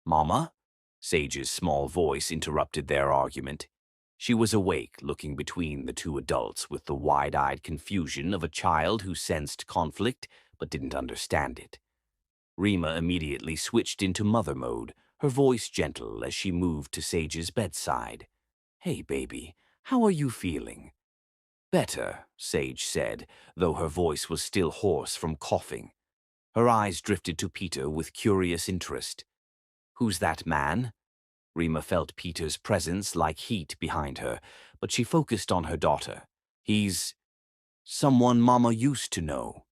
"Mama?" Sage's small voice interrupted their argument. She was awake, looking between the two adults with the wide-eyed confusion of a child who sensed conflict but didn't understand it. Rima immediately switched into mother mode, her voice gentle as she moved to Sage's bedside. "Hey, baby, how are you feeling?" "Better," Sage said, though her voice was still hoarse from coughing. Her eyes drifted to Peter with curious interest. "Who's that man?" Rima felt Peter's presence like heat behind her, but she focused on her daughter. "He's someone Mama used to know."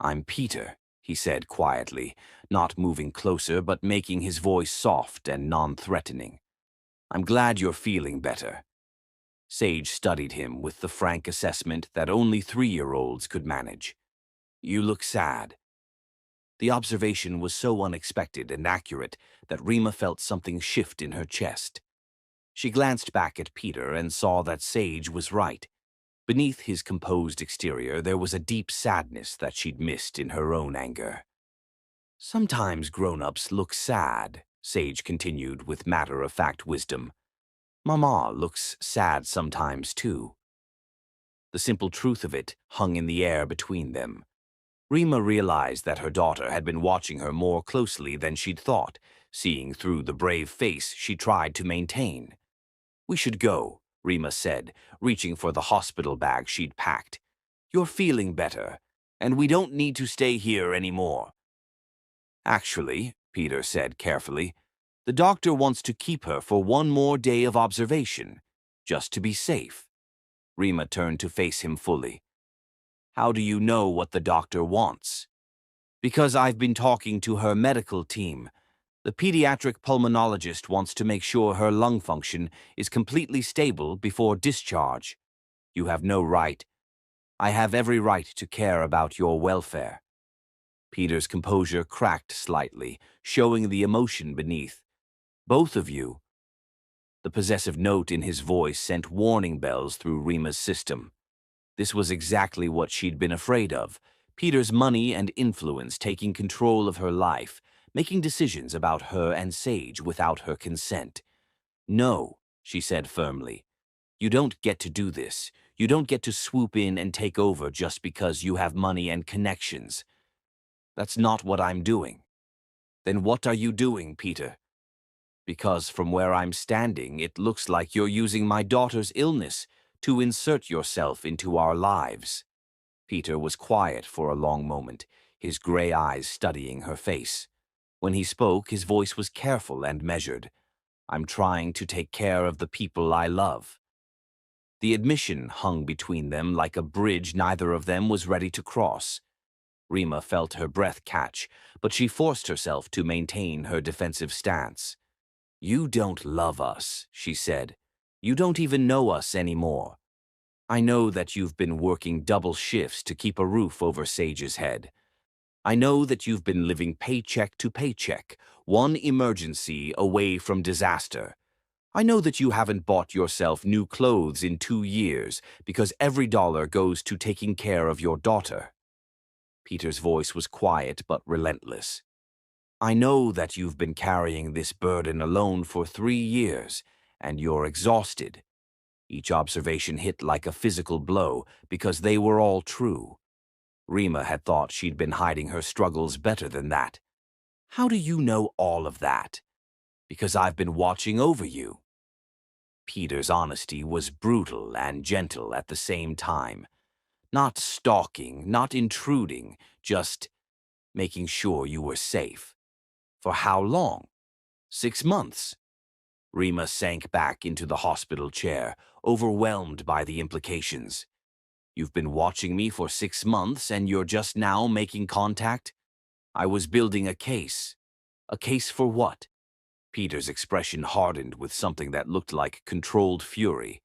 "I'm Peter," he said quietly, not moving closer but making his voice soft and non-threatening. "I'm glad you're feeling better." Sage studied him with the frank assessment that only 3-year-olds could manage. "You look sad." The observation was so unexpected and accurate that Rima felt something shift in her chest. She glanced back at Peter and saw that Sage was right. Beneath his composed exterior, there was a deep sadness that she'd missed in her own anger. "Sometimes grown-ups look sad," Sage continued with matter-of-fact wisdom. "Mama looks sad sometimes, too." The simple truth of it hung in the air between them. Rima realized that her daughter had been watching her more closely than she'd thought, seeing through the brave face she tried to maintain. "We should go," Rima said, reaching for the hospital bag she'd packed. "You're feeling better, and we don't need to stay here anymore." "Actually," Peter said carefully, "the doctor wants to keep her for one more day of observation, just to be safe." Rima turned to face him fully. "How do you know what the doctor wants?" "Because I've been talking to her medical team. The pediatric pulmonologist wants to make sure her lung function is completely stable before discharge." "You have no right." "I have every right to care about your welfare." Peter's composure cracked slightly, showing the emotion beneath. "Both of you." The possessive note in his voice sent warning bells through Rima's system. This was exactly what she'd been afraid of: Peter's money and influence taking control of her life, making decisions about her and Sage without her consent. "No," she said firmly. "You don't get to do this. You don't get to swoop in and take over just because you have money and connections. That's not what I'm doing." "Then what are you doing, Peter?" "Because from where I'm standing, it looks like you're using my daughter's illness to insert yourself into our lives." Peter was quiet for a long moment, his gray eyes studying her face. When he spoke, his voice was careful and measured. I'm trying to take care of the people I love." The admission hung between them like a bridge neither of them was ready to cross. Rima felt her breath catch, but she forced herself to maintain her defensive stance. "You don't love us," she said. "You don't even know us anymore. I know that you've been working double shifts to keep a roof over Sage's head. I know that you've been living paycheck to paycheck, one emergency away from disaster. I know that you haven't bought yourself new clothes in 2 years because every dollar goes to taking care of your daughter." Peter's voice was quiet but relentless. "I know that you've been carrying this burden alone for 3 years, and you're exhausted." Each observation hit like a physical blow because they were all true. Rima had thought she'd been hiding her struggles better than that. "How do you know all of that?" "Because I've been watching over you." Peter's honesty was brutal and gentle at the same time. Not stalking, not intruding, just making sure you were safe. "For how long?" "6 months." Rima sank back into the hospital chair, overwhelmed by the implications. "You've been watching me for 6 months and you're just now making contact?" "I was building a case." "A case for what?" Peter's expression hardened with something that looked like controlled fury.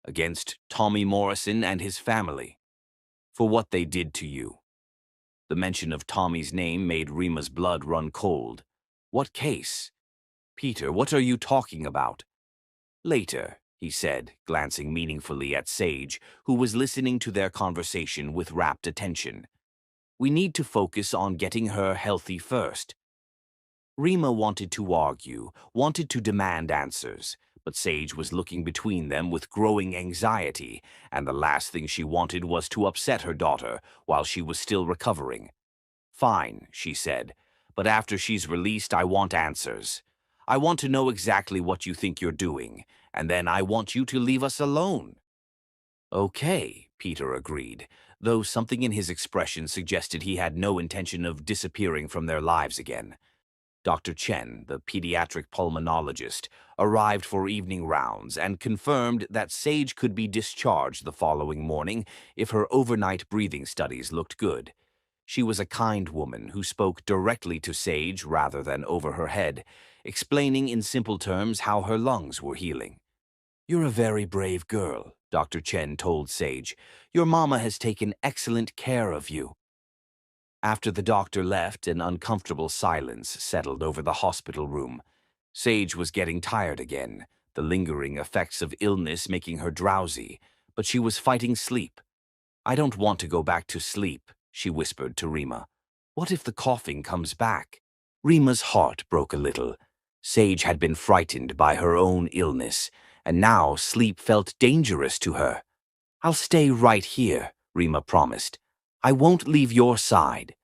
"Against Tommy Morrison and his family. For what they did to you." The mention of Tommy's name made Rima's blood run cold. "What case?" "Peter, what are you talking about?" "Later," he said, glancing meaningfully at Sage, who was listening to their conversation with rapt attention. "We need to focus on getting her healthy first." Rima wanted to argue, wanted to demand answers, but Sage was looking between them with growing anxiety, and the last thing she wanted was to upset her daughter while she was still recovering. "Fine," she said, "but after she's released, I want answers. I want to know exactly what you think you're doing, and then I want you to leave us alone." "Okay," Peter agreed, though something in his expression suggested he had no intention of disappearing from their lives again. Dr. Chen, the pediatric pulmonologist, arrived for evening rounds and confirmed that Sage could be discharged the following morning if her overnight breathing studies looked good. She was a kind woman who spoke directly to Sage rather than over her head, explaining in simple terms how her lungs were healing. "You're a very brave girl," Dr. Chen told Sage. "Your mama has taken excellent care of you." After the doctor left, an uncomfortable silence settled over the hospital room. Sage was getting tired again, the lingering effects of illness making her drowsy, but she was fighting sleep. "I don't want to go back to sleep," she whispered to Rima. "What if the coughing comes back?" Rima's heart broke a little. Sage had been frightened by her own illness, and now sleep felt dangerous to her. "I'll stay right here," Rima promised. "I won't leave your side."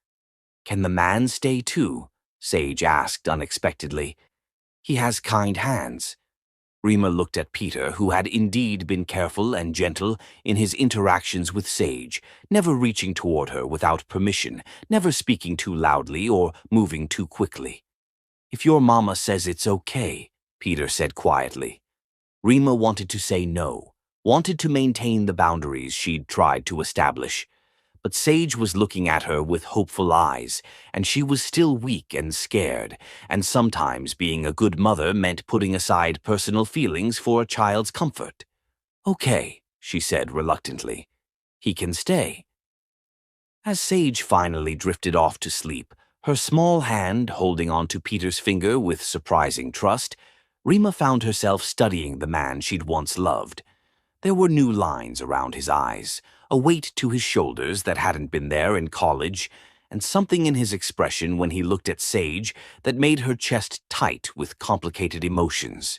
"Can the man stay too?" Sage asked unexpectedly. "He has kind hands." Rima looked at Peter, who had indeed been careful and gentle in his interactions with Sage, never reaching toward her without permission, never speaking too loudly or moving too quickly. "If your mama says it's okay," Peter said quietly. Rima wanted to say no, wanted to maintain the boundaries she'd tried to establish. But Sage was looking at her with hopeful eyes, and she was still weak and scared, and sometimes being a good mother meant putting aside personal feelings for a child's comfort. "Okay," she said reluctantly. "He can stay." As Sage finally drifted off to sleep, her small hand holding onto Peter's finger with surprising trust, Rima found herself studying the man she'd once loved. There were new lines around his eyes, a weight to his shoulders that hadn't been there in college, and something in his expression when he looked at Sage that made her chest tight with complicated emotions.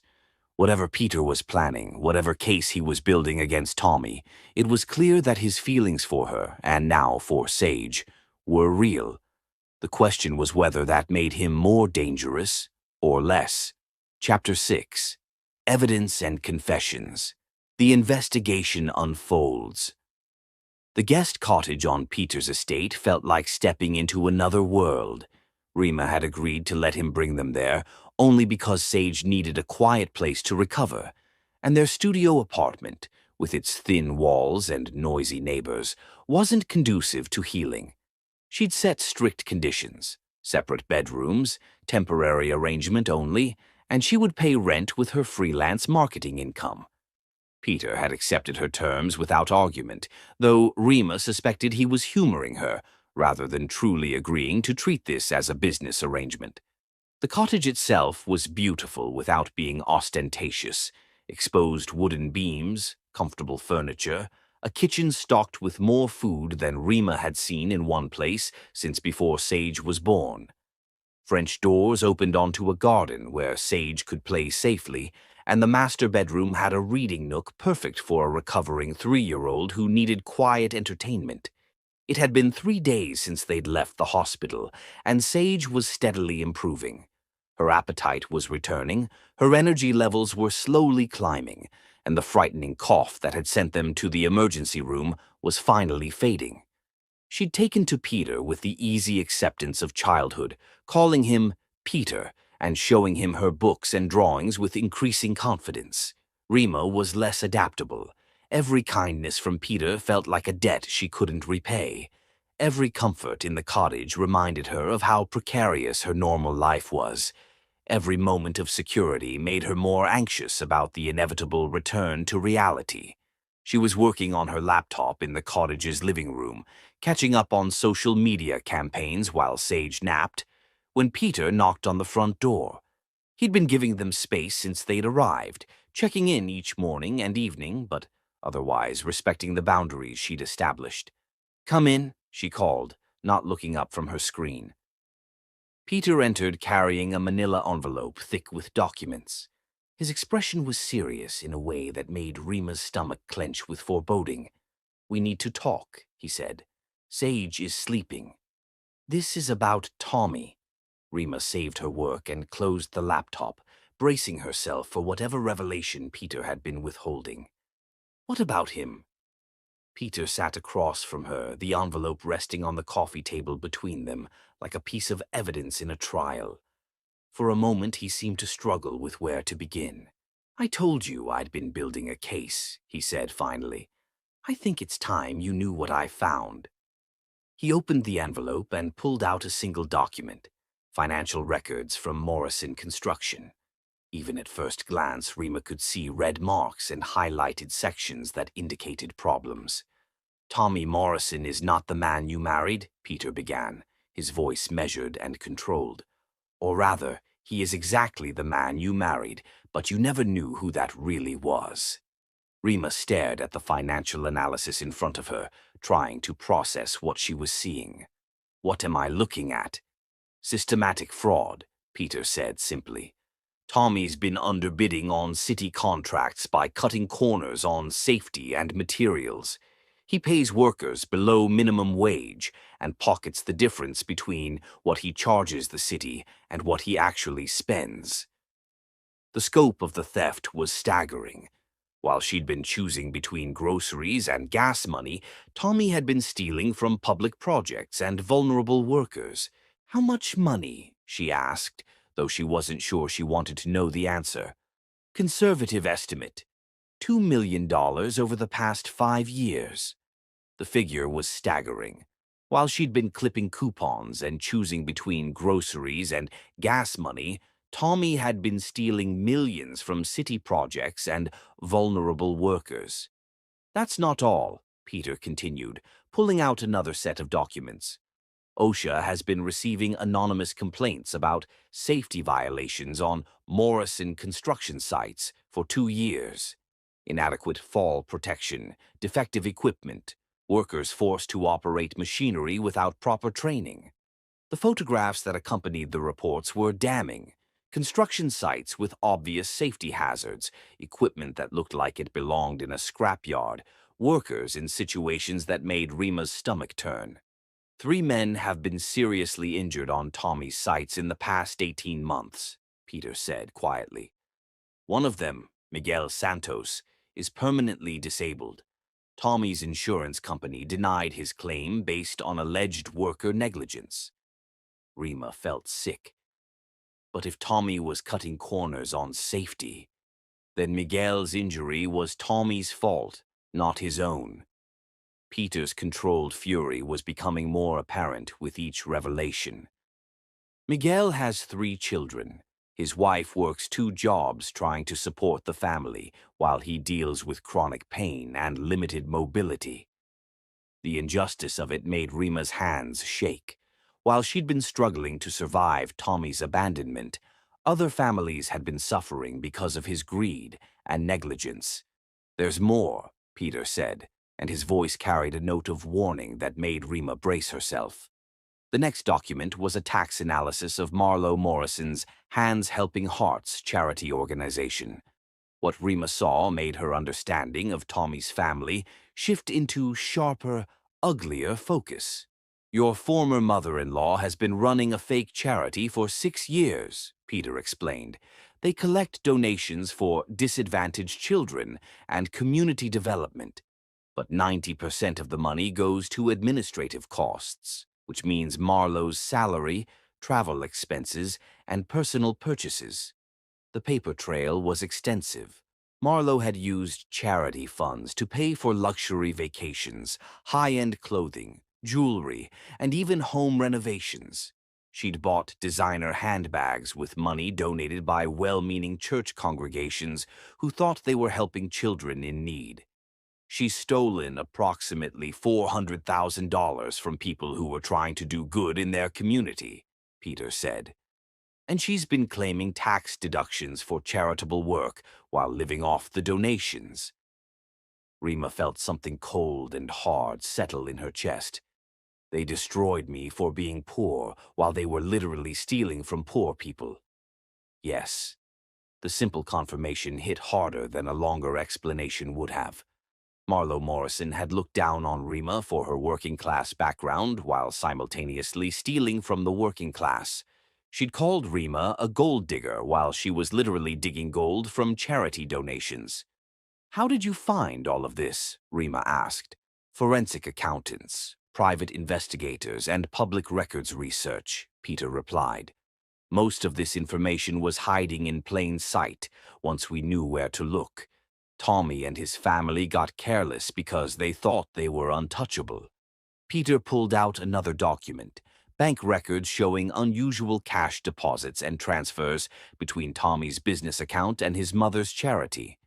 Whatever Peter was planning, whatever case he was building against Tommy, it was clear that his feelings for her, and now for Sage, were real. The question was whether that made him more dangerous or less. Chapter 6. Evidence and Confessions. The investigation unfolds. The guest cottage on Peter's estate felt like stepping into another world. Rima had agreed to let him bring them there, only because Sage needed a quiet place to recover, and their studio apartment, with its thin walls and noisy neighbors, wasn't conducive to healing. She'd set strict conditions: separate bedrooms, temporary arrangement only, and she would pay rent with her freelance marketing income. Peter had accepted her terms without argument, though Rima suspected he was humoring her, rather than truly agreeing to treat this as a business arrangement. The cottage itself was beautiful without being ostentatious: exposed wooden beams, comfortable furniture, a kitchen stocked with more food than Rima had seen in one place since before Sage was born. French doors opened onto a garden where Sage could play safely, and the master bedroom had a reading nook perfect for a recovering 3-year-old who needed quiet entertainment. It had been 3 days since they'd left the hospital, and Sage was steadily improving. Her appetite was returning, her energy levels were slowly climbing, and the frightening cough that had sent them to the emergency room was finally fading. She'd taken to Peter with the easy acceptance of childhood, calling him Peter and showing him her books and drawings with increasing confidence. Rima was less adaptable. Every kindness from Peter felt like a debt she couldn't repay. Every comfort in the cottage reminded her of how precarious her normal life was. Every moment of security made her more anxious about the inevitable return to reality. She was working on her laptop in the cottage's living room, catching up on social media campaigns while Sage napped, when Peter knocked on the front door. He'd been giving them space since they'd arrived, checking in each morning and evening, but otherwise respecting the boundaries she'd established. "Come in," she called, not looking up from her screen. Peter entered carrying a manila envelope thick with documents. His expression was serious in a way that made Rima's stomach clench with foreboding. "We need to talk," he said. "Sage is sleeping." "This is about Tommy." Rima saved her work and closed the laptop, bracing herself for whatever revelation Peter had been withholding. "What about him?" Peter sat across from her, the envelope resting on the coffee table between them, like a piece of evidence in a trial. For a moment he seemed to struggle with where to begin. "I told you I'd been building a case," he said finally. "I think it's time you knew what I found." He opened the envelope and pulled out a single document: financial records from Morrison Construction. Even at first glance, Rima could see red marks and highlighted sections that indicated problems. "Tommy Morrison is not the man you married," Peter began, his voice measured and controlled. "Or rather, he is exactly the man you married, but you never knew who that really was." Rima stared at the financial analysis in front of her, trying to process what she was seeing. "What am I looking at?" "Systematic fraud," Peter said simply. "Tommy's been underbidding on city contracts by cutting corners on safety and materials. He pays workers below minimum wage and pockets the difference between what he charges the city and what he actually spends." The scope of the theft was staggering. While she'd been choosing between groceries and gas money, Tommy had been stealing from public projects and vulnerable workers. "How much money?" she asked, though she wasn't sure she wanted to know the answer. "Conservative estimate: $2 million over the past 5 years. The figure was staggering. While she'd been clipping coupons and choosing between groceries and gas money, Tommy had been stealing millions from city projects and vulnerable workers. "That's not all," Peter continued, pulling out another set of documents. "OSHA has been receiving anonymous complaints about safety violations on Morrison construction sites for 2 years. Inadequate fall protection, defective equipment, workers forced to operate machinery without proper training." The photographs that accompanied the reports were damning. Construction sites with obvious safety hazards, equipment that looked like it belonged in a scrapyard, workers in situations that made Rima's stomach turn. 3 men have been seriously injured on Tommy's sites in the past 18 months, Peter said quietly. "One of them, Miguel Santos, is permanently disabled. Tommy's insurance company denied his claim based on alleged worker negligence." Rima felt sick. But if Tommy was cutting corners on safety, then Miguel's injury was Tommy's fault, not his own. Peter's controlled fury was becoming more apparent with each revelation. Miguel has 3 children. His wife works 2 jobs trying to support the family while he deals with chronic pain and limited mobility. The injustice of it made Rima's hands shake. While she'd been struggling to survive Tommy's abandonment, other families had been suffering because of his greed and negligence. "There's more," Peter said, and his voice carried a note of warning that made Rima brace herself. The next document was a tax analysis of Marlo Morrison's Hands Helping Hearts charity organization. What Rima saw made her understanding of Tommy's family shift into sharper, uglier focus. "Your former mother-in-law has been running a fake charity for 6 years, Peter explained. They collect donations for disadvantaged children and community development. But 90% of the money goes to administrative costs, which means Marlo's salary, travel expenses, and personal purchases. The paper trail was extensive. Marlo had used charity funds to pay for luxury vacations, high-end clothing, jewelry, and even home renovations. She'd bought designer handbags with money donated by well-meaning church congregations who thought they were helping children in need. She's stolen approximately $400,000 from people who were trying to do good in their community," Peter said. "And she's been claiming tax deductions for charitable work while living off the donations." Rima felt something cold and hard settle in her chest. "They destroyed me for being poor while they were literally stealing from poor people." Yes, the simple confirmation hit harder than a longer explanation would have. Marlo Morrison had looked down on Rima for her working-class background while simultaneously stealing from the working class. She'd called Rima a gold digger while she was literally digging gold from charity donations. "How did you find all of this?" Rima asked. "Forensic accountants, private investigators, and public records research," Peter replied. "Most of this information was hiding in plain sight once we knew where to look. Tommy and his family got careless because they thought they were untouchable." Peter pulled out another document, bank records showing unusual cash deposits and transfers between Tommy's business account and his mother's charity.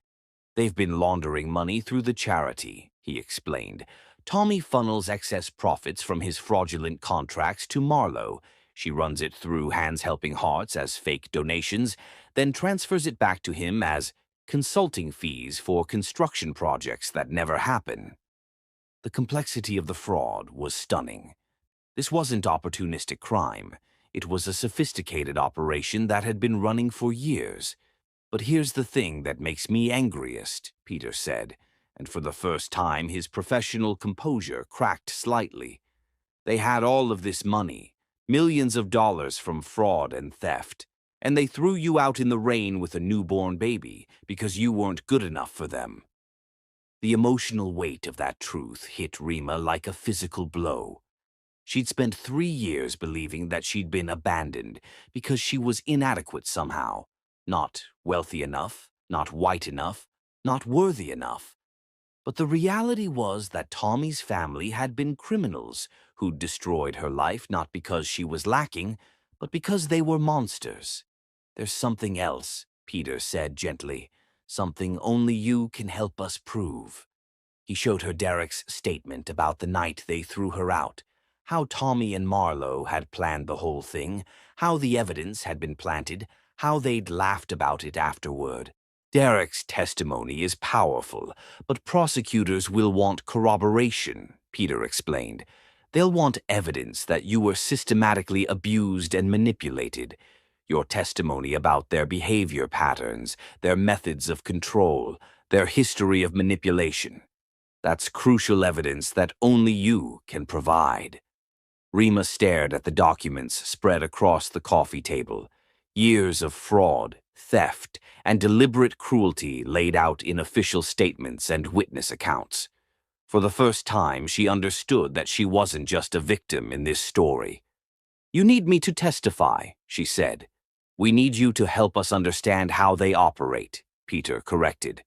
"They've been laundering money through the charity," he explained. "Tommy funnels excess profits from his fraudulent contracts to Marlo. She runs it through Hands Helping Hearts as fake donations, then transfers it back to him as consulting fees for construction projects that never happen." The complexity of the fraud was stunning. This wasn't opportunistic crime. It was a sophisticated operation that had been running for years. "But here's the thing that makes me angriest," Peter said, and for the first time his professional composure cracked slightly. "They had all of this money, millions of dollars from fraud and theft, and they threw you out in the rain with a newborn baby because you weren't good enough for them." The emotional weight of that truth hit Rima like a physical blow. She'd spent 3 years believing that she'd been abandoned because she was inadequate somehow, not wealthy enough, not white enough, not worthy enough. But the reality was that Tommy's family had been criminals who'd destroyed her life not because she was lacking, but because they were monsters. "There's something else," Peter said gently, "something only you can help us prove." He showed her Derek's statement about the night they threw her out, how Tommy and Marlo had planned the whole thing, how the evidence had been planted, how they'd laughed about it afterward. "Derek's testimony is powerful, but prosecutors will want corroboration," Peter explained. "They'll want evidence that you were systematically abused and manipulated. Your testimony about their behavior patterns, their methods of control, their history of manipulation. That's crucial evidence that only you can provide." Rima stared at the documents spread across the coffee table. Years of fraud, theft, and deliberate cruelty laid out in official statements and witness accounts. For the first time, she understood that she wasn't just a victim in this story. "You need me to testify," she said. "We need you to help us understand how they operate," Peter corrected.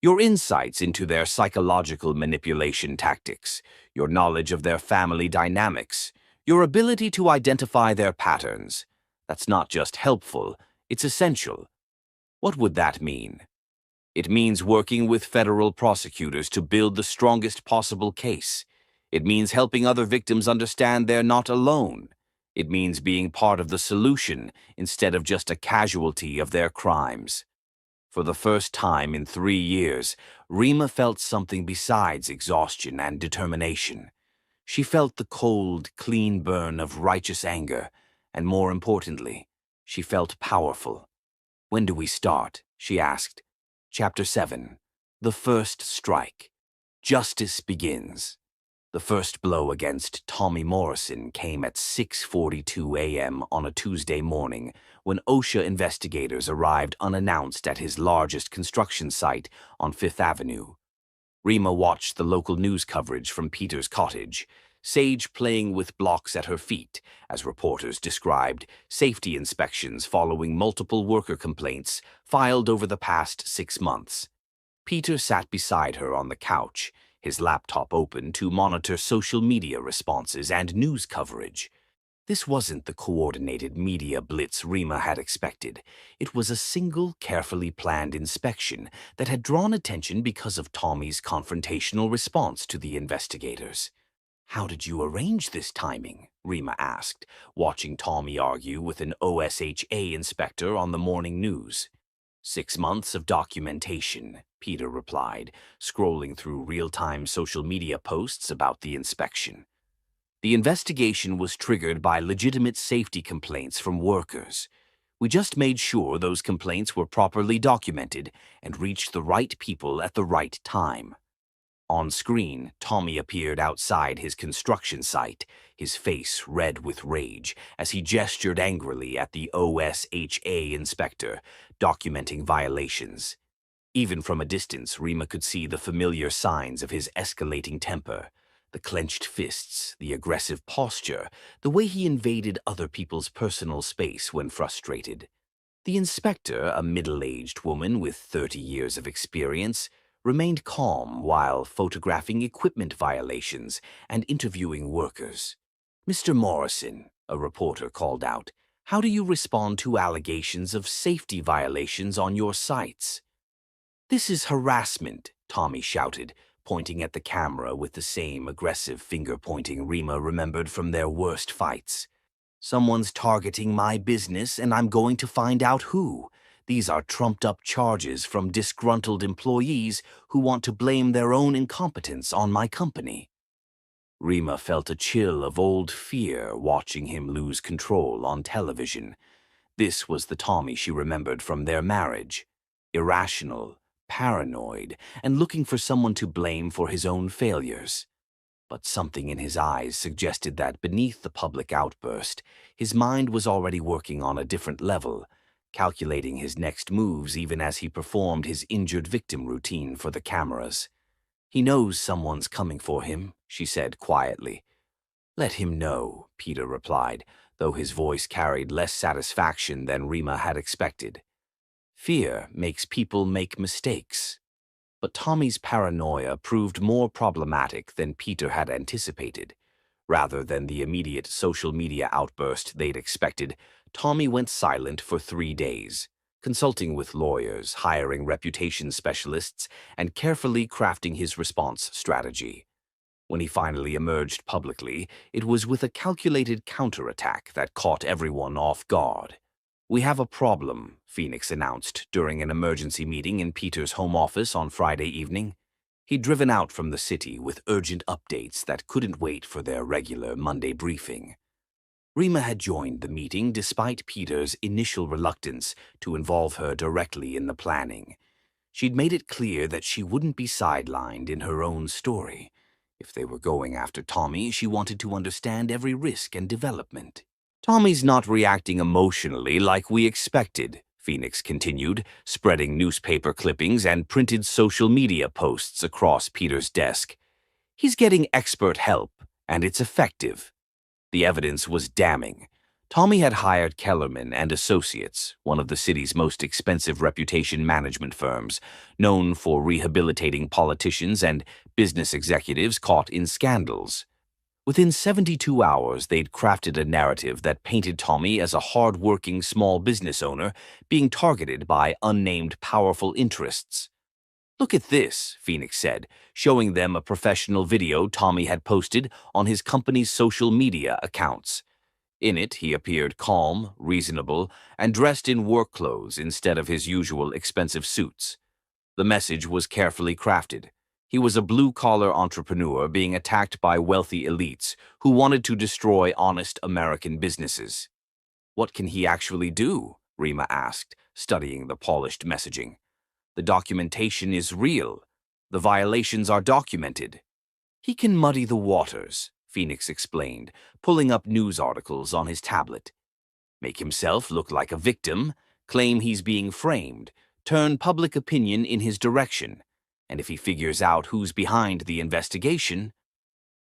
"Your insights into their psychological manipulation tactics, your knowledge of their family dynamics, your ability to identify their patterns. That's not just helpful, it's essential." "What would that mean?" "It means working with federal prosecutors to build the strongest possible case. It means helping other victims understand they're not alone. It means being part of the solution instead of just a casualty of their crimes." For the first time in 3 years, Rima felt something besides exhaustion and determination. She felt the cold, clean burn of righteous anger, and more importantly, she felt powerful. "When do we start?" she asked. Chapter 7. The First Strike. Justice Begins. The first blow against Tommy Morrison came at 6:42 a.m. on a Tuesday morning when OSHA investigators arrived unannounced at his largest construction site on Fifth Avenue. Rima watched the local news coverage from Peter's cottage, Sage playing with blocks at her feet, as reporters described safety inspections following multiple worker complaints filed over the past 6 months. Peter sat beside her on the couch, his laptop open to monitor social media responses and news coverage. This wasn't the coordinated media blitz Rima had expected. It was a single, carefully planned inspection that had drawn attention because of Tommy's confrontational response to the investigators. "How did you arrange this timing?" Rima asked, watching Tommy argue with an OSHA inspector on the morning news. "6 months of documentation," Peter replied, scrolling through real-time social media posts about the inspection. "The investigation was triggered by legitimate safety complaints from workers. We just made sure those complaints were properly documented and reached the right people at the right time." On screen, Tommy appeared outside his construction site, his face red with rage, as he gestured angrily at the OSHA inspector, documenting violations. Even from a distance, Rima could see the familiar signs of his escalating temper. The clenched fists, the aggressive posture, the way he invaded other people's personal space when frustrated. The inspector, a middle-aged woman with 30 years of experience, remained calm while photographing equipment violations and interviewing workers. "Mr. Morrison," a reporter called out, "how do you respond to allegations of safety violations on your sites?" "This is harassment," Tommy shouted, pointing at the camera with the same aggressive finger-pointing Rima remembered from their worst fights. "Someone's targeting my business, and I'm going to find out who. These are trumped-up charges from disgruntled employees who want to blame their own incompetence on my company." Rima felt a chill of old fear watching him lose control on television. This was the Tommy she remembered from their marriage. Irrational, paranoid, and looking for someone to blame for his own failures. But something in his eyes suggested that beneath the public outburst, his mind was already working on a different level, calculating his next moves even as he performed his injured victim routine for the cameras. "He knows someone's coming for him," she said quietly. "Let him know," Peter replied, though his voice carried less satisfaction than Rima had expected. "Fear makes people make mistakes." But Tommy's paranoia proved more problematic than Peter had anticipated. Rather than the immediate social media outburst they'd expected, Tommy went silent for 3 days, consulting with lawyers, hiring reputation specialists, and carefully crafting his response strategy. When he finally emerged publicly, it was with a calculated counterattack that caught everyone off guard. "We have a problem," Phoenix announced during an emergency meeting in Peter's home office on Friday evening. He'd driven out from the city with urgent updates that couldn't wait for their regular Monday briefing. Rima had joined the meeting despite Peter's initial reluctance to involve her directly in the planning. She'd made it clear that she wouldn't be sidelined in her own story. If they were going after Tommy, she wanted to understand every risk and development. "Tommy's not reacting emotionally like we expected," Phoenix continued, spreading newspaper clippings and printed social media posts across Peter's desk. "He's getting expert help, and it's effective." The evidence was damning. Tommy had hired Kellerman and Associates, one of the city's most expensive reputation management firms, known for rehabilitating politicians and business executives caught in scandals. Within 72 hours, they'd crafted a narrative that painted Tommy as a hard-working small business owner being targeted by unnamed powerful interests. "Look at this," Phoenix said, showing them a professional video Tommy had posted on his company's social media accounts. In it, he appeared calm, reasonable, and dressed in work clothes instead of his usual expensive suits. The message was carefully crafted. He was a blue-collar entrepreneur being attacked by wealthy elites who wanted to destroy honest American businesses. "What can he actually do?" Rima asked, studying the polished messaging. "The documentation is real. The violations are documented." "He can muddy the waters," Phoenix explained, pulling up news articles on his tablet. "Make himself look like a victim, claim he's being framed, turn public opinion in his direction, and if he figures out who's behind the investigation—"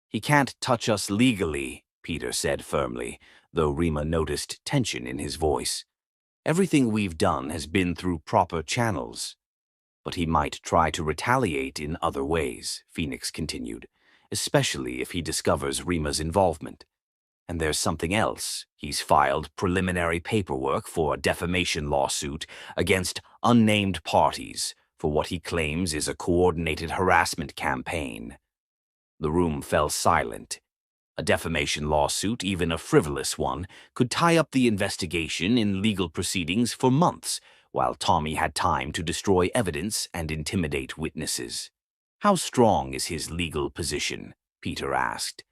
"He can't touch us legally," Peter said firmly, though Rima noticed tension in his voice. "Everything we've done has been through proper channels." "But he might try to retaliate in other ways," Phoenix continued, "especially if he discovers Rima's involvement. And there's something else. He's filed preliminary paperwork for a defamation lawsuit against unnamed parties for what he claims is a coordinated harassment campaign." The room fell silent. A defamation lawsuit, even a frivolous one, could tie up the investigation in legal proceedings for months, while Tommy had time to destroy evidence and intimidate witnesses. "How strong is his legal position?" Peter asked.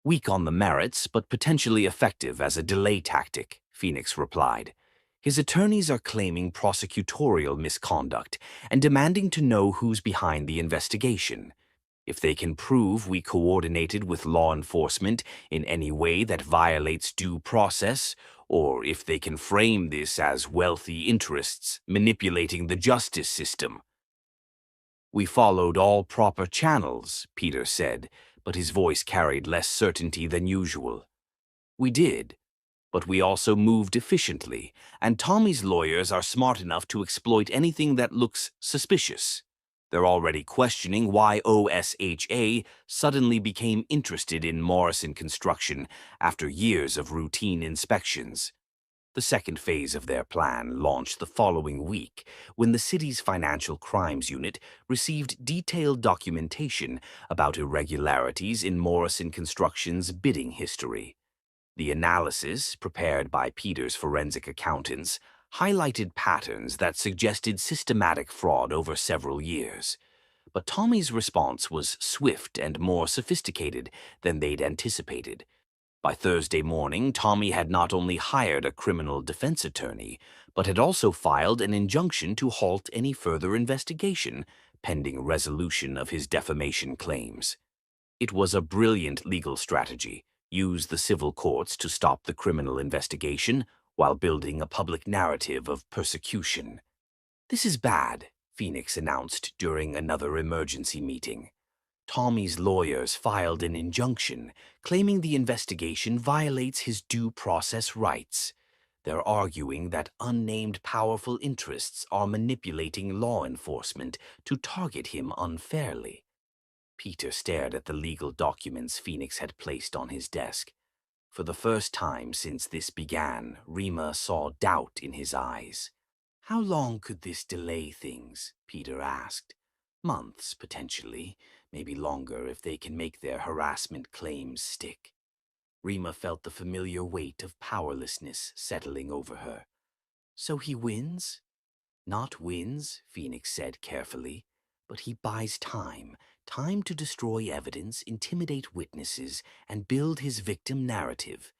"Weak on the merits, but potentially effective as a delay tactic," Phoenix replied. "His attorneys are claiming prosecutorial misconduct and demanding to know who's behind the investigation. If they can prove we coordinated with law enforcement in any way that violates due process, or if they can frame this as wealthy interests manipulating the justice system—" "We followed all proper channels," Peter said, but his voice carried less certainty than usual. "We did, but we also moved efficiently, and Tommy's lawyers are smart enough to exploit anything that looks suspicious. They're already questioning why OSHA suddenly became interested in Morrison Construction after years of routine inspections." The second phase of their plan launched the following week, when the city's Financial Crimes Unit received detailed documentation about irregularities in Morrison Construction's bidding history. The analysis, prepared by Peter's forensic accountants, highlighted patterns that suggested systematic fraud over several years. But Tommy's response was swift and more sophisticated than they'd anticipated. By Thursday morning, Tommy had not only hired a criminal defense attorney, but had also filed an injunction to halt any further investigation, pending resolution of his defamation claims. It was a brilliant legal strategy. Use the civil courts to stop the criminal investigation while building a public narrative of persecution. "This is bad," Phoenix announced during another emergency meeting. Tommy's lawyers filed an injunction claiming the investigation violates his due process rights. They're arguing that unnamed powerful interests are manipulating law enforcement to target him unfairly. Peter stared at the legal documents Phoenix had placed on his desk. For the first time since this began, Rima saw doubt in his eyes. "How long could this delay things?" Peter asked. "Months, potentially. Maybe longer if they can make their harassment claims stick." Rima felt the familiar weight of powerlessness settling over her. "So he wins?" "Not wins," Phoenix said carefully, "but he buys time. Time to destroy evidence, intimidate witnesses, and build his victim narrative.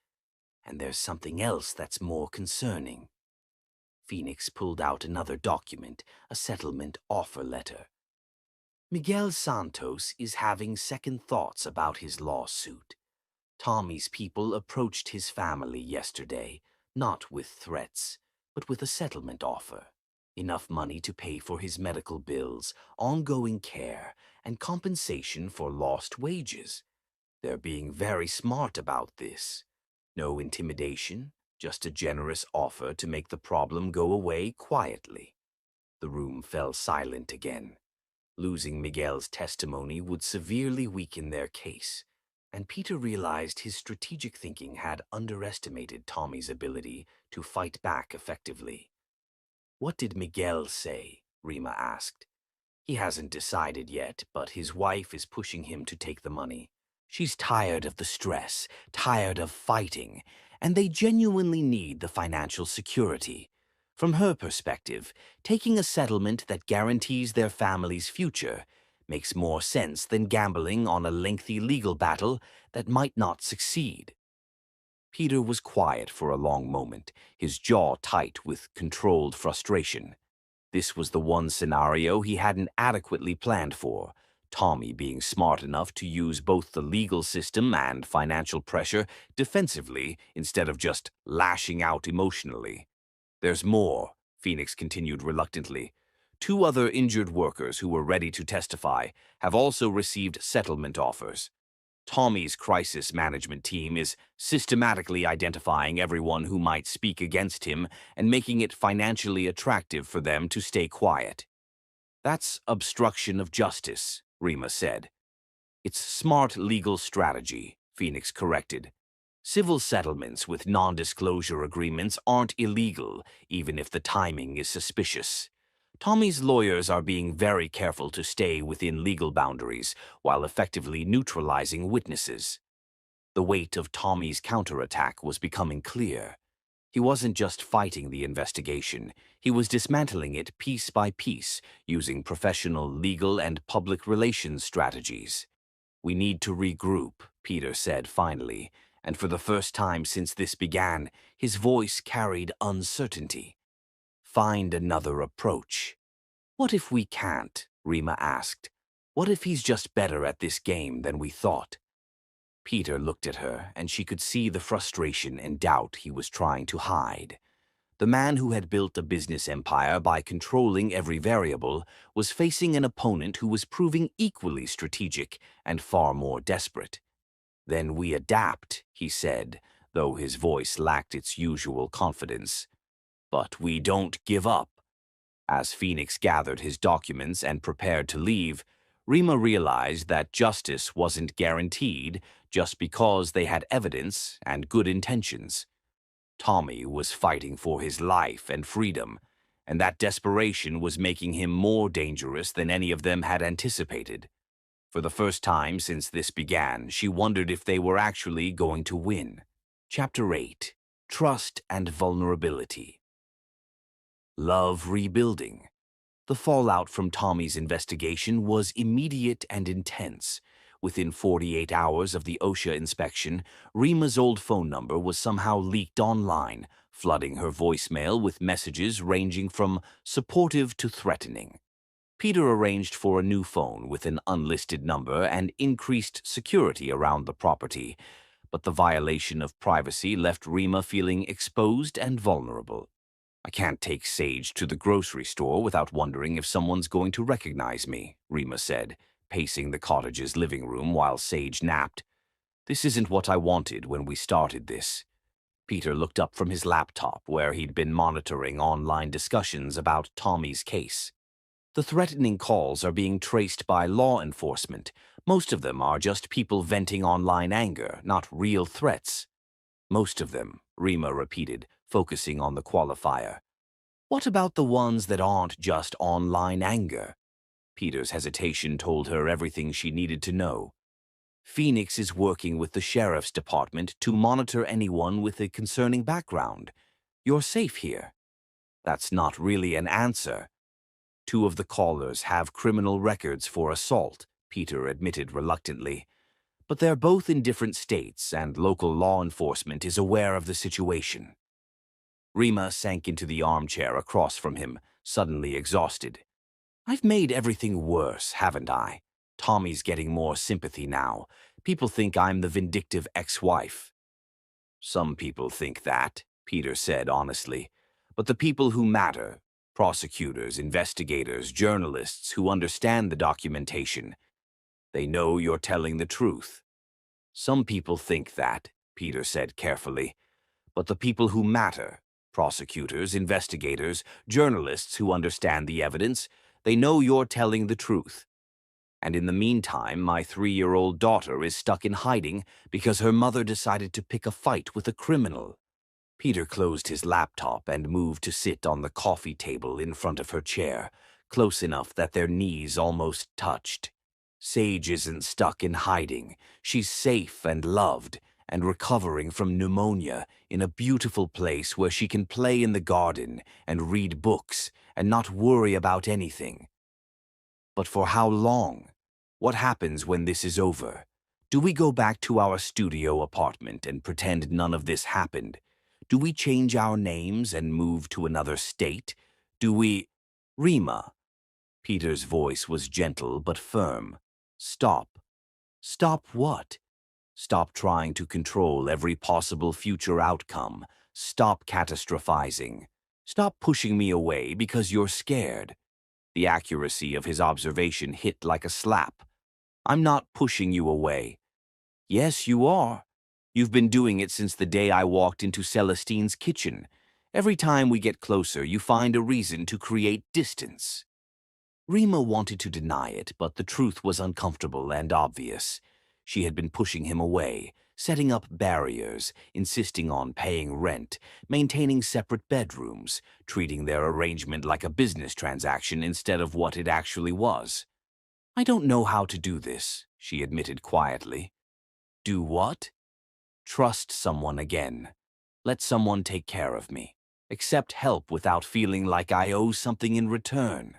And there's something else that's more concerning." Phoenix pulled out another document, a settlement offer letter. "Miguel Santos is having second thoughts about his lawsuit. Tommy's people approached his family yesterday, not with threats, but with a settlement offer. Enough money to pay for his medical bills, ongoing care, and compensation for lost wages. They're being very smart about this. No intimidation, Just a generous offer to make the problem go away quietly. The room fell silent again. Losing Miguel's testimony would severely weaken their case, and Peter realized his strategic thinking had underestimated Tommy's ability to fight back effectively. "What did Miguel say?" Rima asked. "He hasn't decided yet, but his wife is pushing him to take the money. She's tired of the stress, tired of fighting, and they genuinely need the financial security. From her perspective, taking a settlement that guarantees their family's future makes more sense than gambling on a lengthy legal battle that might not succeed." Peter was quiet for a long moment, his jaw tight with controlled frustration. This was the one scenario he hadn't adequately planned for, Tommy being smart enough to use both the legal system and financial pressure defensively instead of just lashing out emotionally. "There's more," Phoenix continued reluctantly. "Two other injured workers who were ready to testify have also received settlement offers. Tommy's crisis management team is systematically identifying everyone who might speak against him and making it financially attractive for them to stay quiet." "That's obstruction of justice," Rima said. "It's smart legal strategy," Phoenix corrected. "Civil settlements with non-disclosure agreements aren't illegal, even if the timing is suspicious. Tommy's lawyers are being very careful to stay within legal boundaries while effectively neutralizing witnesses." The weight of Tommy's counterattack was becoming clear. He wasn't just fighting the investigation, he was dismantling it piece by piece, using professional legal and public relations strategies. "We need to regroup," Peter said finally, and for the first time since this began, his voice carried uncertainty. "Find another approach." "What if we can't?" Rima asked. "What if he's just better at this game than we thought?" Peter looked at her, and she could see the frustration and doubt he was trying to hide. The man who had built a business empire by controlling every variable was facing an opponent who was proving equally strategic and far more desperate. "Then we adapt," he said, though his voice lacked its usual confidence. "But we don't give up." As Phoenix gathered his documents and prepared to leave, Rima realized that justice wasn't guaranteed just because they had evidence and good intentions. Tommy was fighting for his life and freedom, and that desperation was making him more dangerous than any of them had anticipated. For the first time since this began, she wondered if they were actually going to win. Chapter 8: Trust and Vulnerability. Love rebuilding. The fallout from Tommy's investigation was immediate and intense. Within 48 hours of the OSHA inspection, Rima's old phone number was somehow leaked online, flooding her voicemail with messages ranging from supportive to threatening. Peter arranged for a new phone with an unlisted number and increased security around the property, but the violation of privacy left Rima feeling exposed and vulnerable. "I can't take Sage to the grocery store without wondering if someone's going to recognize me," Rima said, pacing the cottage's living room while Sage napped. "This isn't what I wanted when we started this." Peter looked up from his laptop, where he'd been monitoring online discussions about Tommy's case. "The threatening calls are being traced by law enforcement. Most of them are just people venting online anger, not real threats." "Most of them," Rima repeated, focusing on the qualifier. "What about the ones that aren't just online anger?" Peter's hesitation told her everything she needed to know. "Phoenix is working with the sheriff's department to monitor anyone with a concerning background. You're safe here." "That's not really an answer." "Two of the callers have criminal records for assault," Peter admitted reluctantly. "But they're both in different states, and local law enforcement is aware of the situation." Rima sank into the armchair across from him, suddenly exhausted. "I've made everything worse, haven't I? Tommy's getting more sympathy now. People think I'm the vindictive ex-wife." "Some people think that," Peter said honestly. "But the people who matter, prosecutors, investigators, journalists who understand the documentation, they know you're telling the truth." "Some people think that," Peter said carefully. But the people who matter, prosecutors, investigators, journalists who understand the evidence, they know you're telling the truth. And in the meantime, my 3-year-old daughter is stuck in hiding because her mother decided to pick a fight with a criminal. Peter closed his laptop and moved to sit on the coffee table in front of her chair, close enough that their knees almost touched. Sage isn't stuck in hiding. She's safe and loved, and recovering from pneumonia in a beautiful place where she can play in the garden and read books and not worry about anything. But for how long? What happens when this is over? Do we go back to our studio apartment and pretend none of this happened? Do we change our names and move to another state? Do we... Rima. Peter's voice was gentle but firm. Stop. Stop what? Stop trying to control every possible future outcome. Stop catastrophizing. Stop pushing me away because you're scared. The accuracy of his observation hit like a slap. I'm not pushing you away. Yes, you are. You've been doing it since the day I walked into Celestine's kitchen. Every time we get closer, you find a reason to create distance. Rima wanted to deny it, but the truth was uncomfortable and obvious. She had been pushing him away, setting up barriers, insisting on paying rent, maintaining separate bedrooms, treating their arrangement like a business transaction instead of what it actually was. I don't know how to do this, she admitted quietly. Do what? Trust someone again. Let someone take care of me. Accept help without feeling like I owe something in return.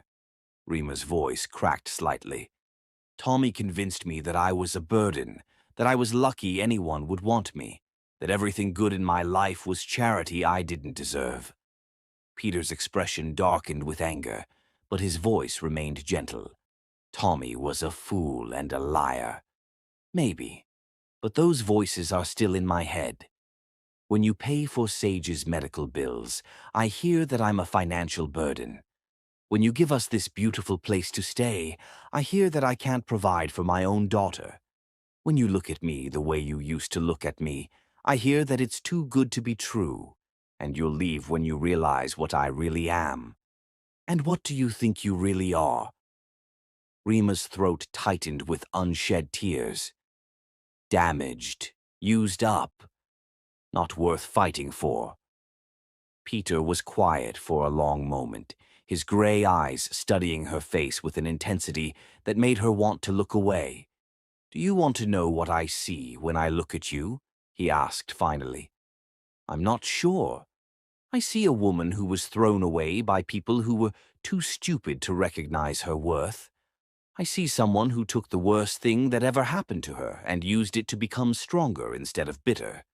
Rima's voice cracked slightly. Tommy convinced me that I was a burden, that I was lucky anyone would want me, that everything good in my life was charity I didn't deserve. Peter's expression darkened with anger, but his voice remained gentle. Tommy was a fool and a liar. Maybe, but those voices are still in my head. When you pay for Sage's medical bills, I hear that I'm a financial burden. When you give us this beautiful place to stay, I hear that I can't provide for my own daughter. When you look at me the way you used to look at me, I hear that it's too good to be true, and you'll leave when you realize what I really am. And what do you think you really are? Rima's throat tightened with unshed tears. Damaged, used up, not worth fighting for. Peter was quiet for a long moment, his gray eyes studying her face with an intensity that made her want to look away. Do you want to know what I see when I look at you? He asked finally. I'm not sure. I see a woman who was thrown away by people who were too stupid to recognize her worth. I see someone who took the worst thing that ever happened to her and used it to become stronger instead of bitter.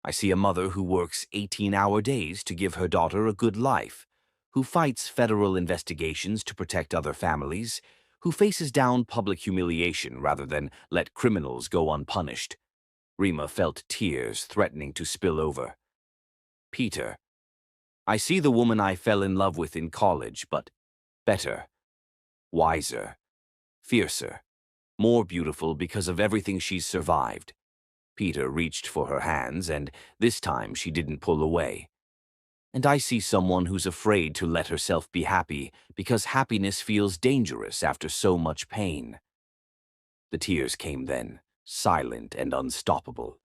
I see a mother who works 18-hour days to give her daughter a good life, who fights federal investigations to protect other families, who faces down public humiliation rather than let criminals go unpunished. Rima felt tears threatening to spill over. Peter, I see the woman I fell in love with in college, but better, wiser, fiercer, more beautiful because of everything she's survived. Peter reached for her hands, and this time she didn't pull away. And I see someone who's afraid to let herself be happy because happiness feels dangerous after so much pain. The tears came then, silent and unstoppable.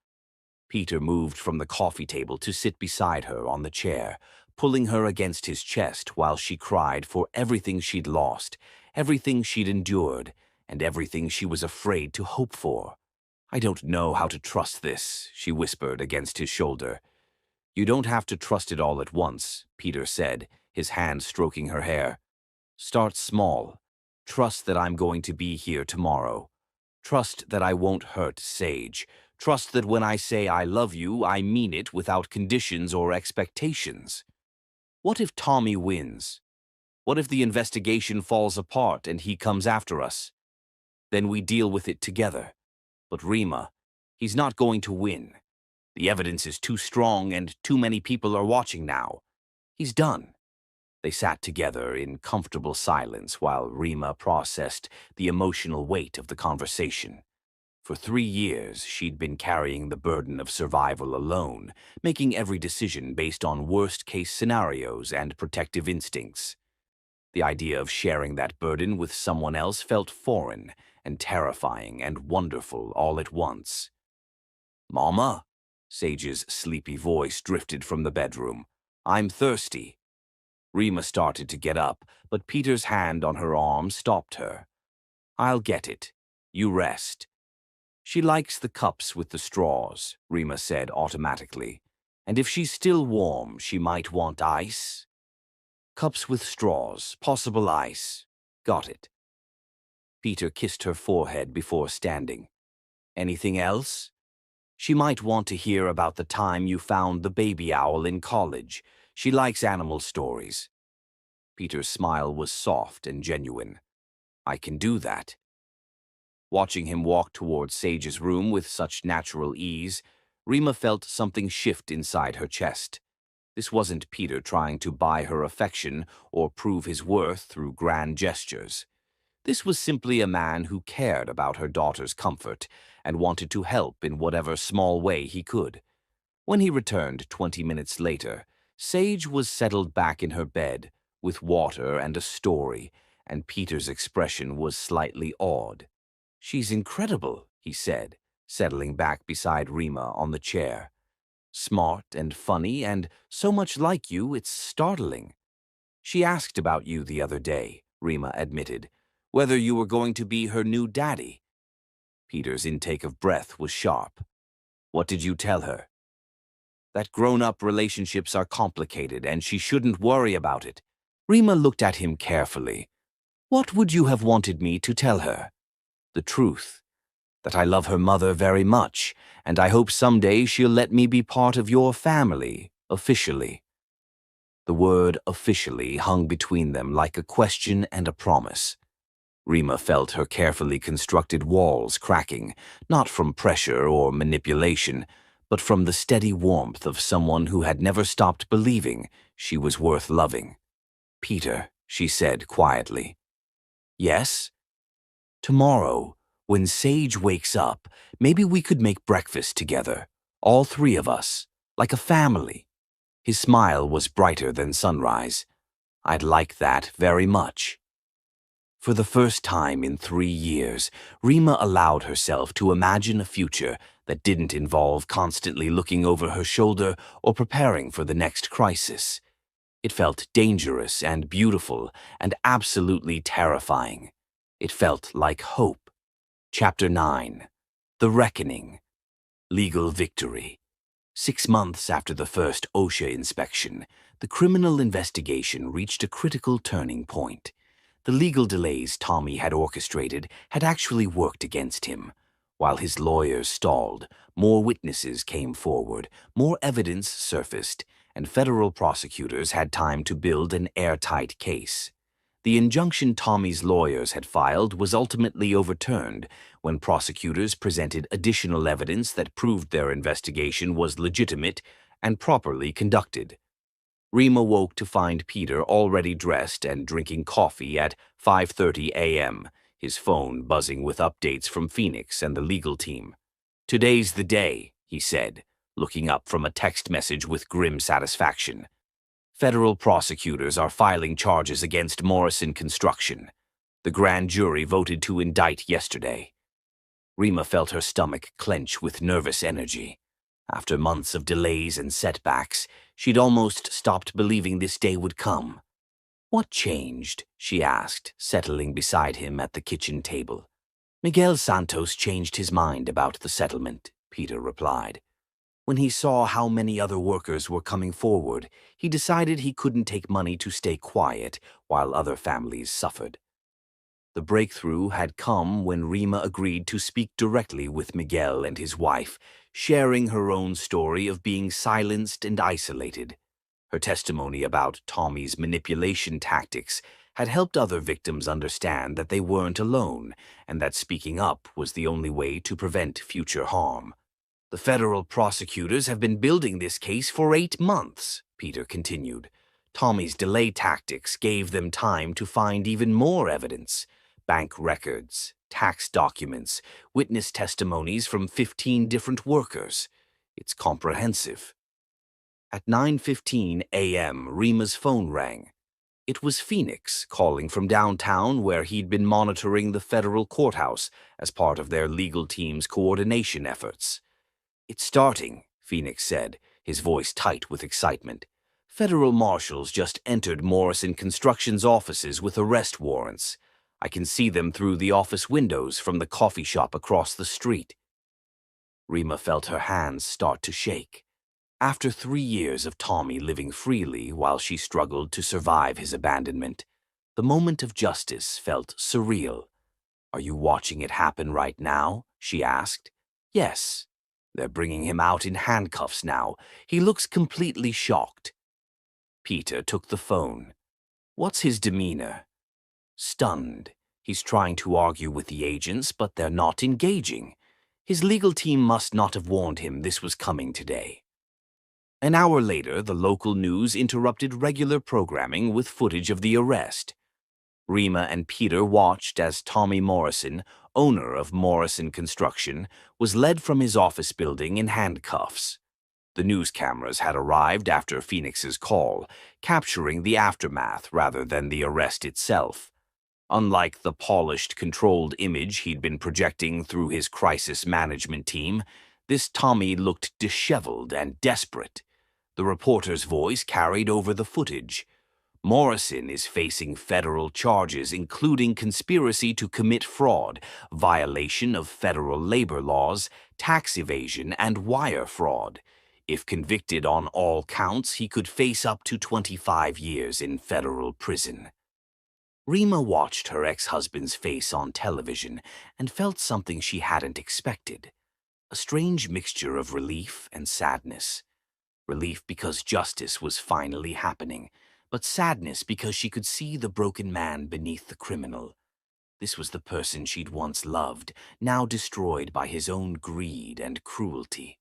Peter moved from the coffee table to sit beside her on the chair, pulling her against his chest while she cried for everything she'd lost, everything she'd endured, and everything she was afraid to hope for. I don't know how to trust this, she whispered against his shoulder. You don't have to trust it all at once, Peter said, his hand stroking her hair. Start small. Trust that I'm going to be here tomorrow. Trust that I won't hurt Sage. Trust that when I say I love you, I mean it without conditions or expectations. What if Tommy wins? What if the investigation falls apart and he comes after us? Then we deal with it together. But Rima, he's not going to win. The evidence is too strong and too many people are watching now. He's done. They sat together in comfortable silence while Rima processed the emotional weight of the conversation. For 3 years, she'd been carrying the burden of survival alone, making every decision based on worst-case scenarios and protective instincts. The idea of sharing that burden with someone else felt foreign and terrifying and wonderful all at once. "Mama?" Sage's sleepy voice drifted from the bedroom. "I'm thirsty." Rima started to get up, but Peter's hand on her arm stopped her. "I'll get it. You rest." "She likes the cups with the straws," Rima said automatically. "And if she's still warm, she might want ice." "Cups with straws, possible ice. Got it." Peter kissed her forehead before standing. "Anything else?" "She might want to hear about the time you found the baby owl in college. She likes animal stories." Peter's smile was soft and genuine. "I can do that." Watching him walk towards Sage's room with such natural ease, Rima felt something shift inside her chest. This wasn't Peter trying to buy her affection or prove his worth through grand gestures. This was simply a man who cared about her daughter's comfort and wanted to help in whatever small way he could. When he returned 20 minutes later, Sage was settled back in her bed with water and a story, and Peter's expression was slightly awed. "She's incredible," he said, settling back beside Rima on the chair. "Smart and funny and so much like you, it's startling." "She asked about you the other day," Rima admitted, "whether you were going to be her new daddy." Peter's intake of breath was sharp. "What did you tell her?" "That grown-up relationships are complicated and she shouldn't worry about it." Rima looked at him carefully. "What would you have wanted me to tell her?" "The truth. That I love her mother very much, and I hope someday she'll let me be part of your family, officially." The word officially hung between them like a question and a promise. Rima felt her carefully constructed walls cracking, not from pressure or manipulation, but from the steady warmth of someone who had never stopped believing she was worth loving. "Peter," she said quietly. "Yes?" "Tomorrow, when Sage wakes up, maybe we could make breakfast together, all three of us, like a family." His smile was brighter than sunrise. "I'd like that very much." For the first time in 3 years, Rima allowed herself to imagine a future that didn't involve constantly looking over her shoulder or preparing for the next crisis. It felt dangerous and beautiful and absolutely terrifying. It felt like hope. Chapter 9. The Reckoning. Legal Victory. 6 months after the first OSHA inspection, the criminal investigation reached a critical turning point. The legal delays Tommy had orchestrated had actually worked against him. While his lawyers stalled, more witnesses came forward, more evidence surfaced, and federal prosecutors had time to build an airtight case. The injunction Tommy's lawyers had filed was ultimately overturned when prosecutors presented additional evidence that proved their investigation was legitimate and properly conducted. Rima woke to find Peter already dressed and drinking coffee at 5:30 a.m., his phone buzzing with updates from Phoenix and the legal team. "Today's the day," he said, looking up from a text message with grim satisfaction. "Federal prosecutors are filing charges against Morrison Construction. The grand jury voted to indict yesterday." Rima felt her stomach clench with nervous energy. After months of delays and setbacks, she'd almost stopped believing this day would come. "What changed?" she asked, settling beside him at the kitchen table. "Miguel Santos changed his mind about the settlement," Peter replied. "When he saw how many other workers were coming forward, he decided he couldn't take money to stay quiet while other families suffered." The breakthrough had come when Rima agreed to speak directly with Miguel and his wife, sharing her own story of being silenced and isolated. Her testimony about Tommy's manipulation tactics had helped other victims understand that they weren't alone and that speaking up was the only way to prevent future harm. "The federal prosecutors have been building this case for 8 months, Peter continued. Tommy's delay tactics gave them time to find even more evidence. Bank records, tax documents, witness testimonies from 15 different workers. It's comprehensive. At 9:15 a.m., Rima's phone rang. It was Phoenix calling from downtown where he'd been monitoring the federal courthouse as part of their legal team's coordination efforts. "It's starting," Phoenix said, his voice tight with excitement. "Federal marshals just entered Morrison Construction's offices with arrest warrants. I can see them through the office windows from the coffee shop across the street." Rima felt her hands start to shake. After 3 years of Tommy living freely while she struggled to survive his abandonment, the moment of justice felt surreal. "Are you watching it happen right now?" she asked. "Yes. They're bringing him out in handcuffs now. He looks completely shocked." Peter took the phone. "What's his demeanor?" "Stunned. He's trying to argue with the agents, but they're not engaging. His legal team must not have warned him this was coming today." An hour later, the local news interrupted regular programming with footage of the arrest. Rima and Peter watched as Tommy Morrison, owner of Morrison Construction, was led from his office building in handcuffs. The news cameras had arrived after Phoenix's call, capturing the aftermath rather than the arrest itself. Unlike the polished, controlled image he'd been projecting through his crisis management team, this Tommy looked disheveled and desperate. The reporter's voice carried over the footage. "Morrison is facing federal charges including conspiracy to commit fraud, violation of federal labor laws, tax evasion, and wire fraud. If convicted on all counts, he could face up to 25 years in federal prison." Rima watched her ex-husband's face on television and felt something she hadn't expected. A strange mixture of relief and sadness. Relief because justice was finally happening, but sadness because she could see the broken man beneath the criminal. This was the person she'd once loved, now destroyed by his own greed and cruelty.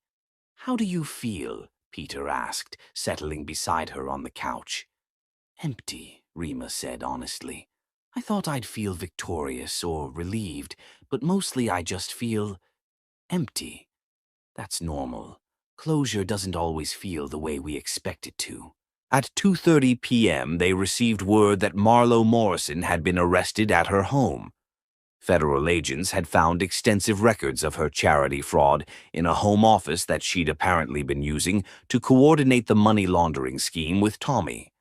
"How do you feel?" Peter asked, settling beside her on the couch. "Empty," Rima said honestly. "I thought I'd feel victorious or relieved, but mostly I just feel empty. That's normal. Closure doesn't always feel the way we expect it to." At 2:30 p.m., they received word that Marlo Morrison had been arrested at her home. Federal agents had found extensive records of her charity fraud in a home office that she'd apparently been using to coordinate the money laundering scheme with Tommy.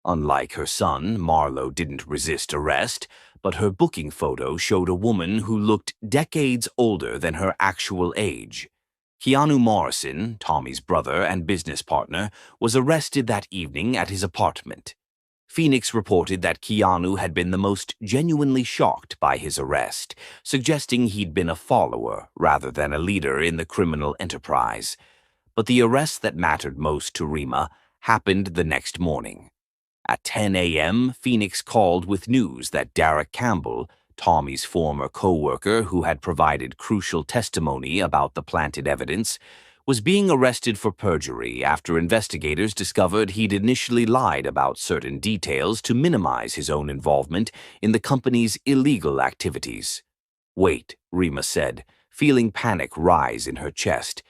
Unlike her son, Marlo didn't resist arrest, but her booking photo showed a woman who looked decades older than her actual age. Keanu Morrison, Tommy's brother and business partner, was arrested that evening at his apartment. Phoenix reported that Keanu had been the most genuinely shocked by his arrest, suggesting he'd been a follower rather than a leader in the criminal enterprise. But the arrest that mattered most to Rima happened the next morning. At 10 a.m., Phoenix called with news that Derek Campbell, Tommy's former co-worker who had provided crucial testimony about the planted evidence, was being arrested for perjury after investigators discovered he'd initially lied about certain details to minimize his own involvement in the company's illegal activities. "Wait," Rima said, feeling panic rise in her chest.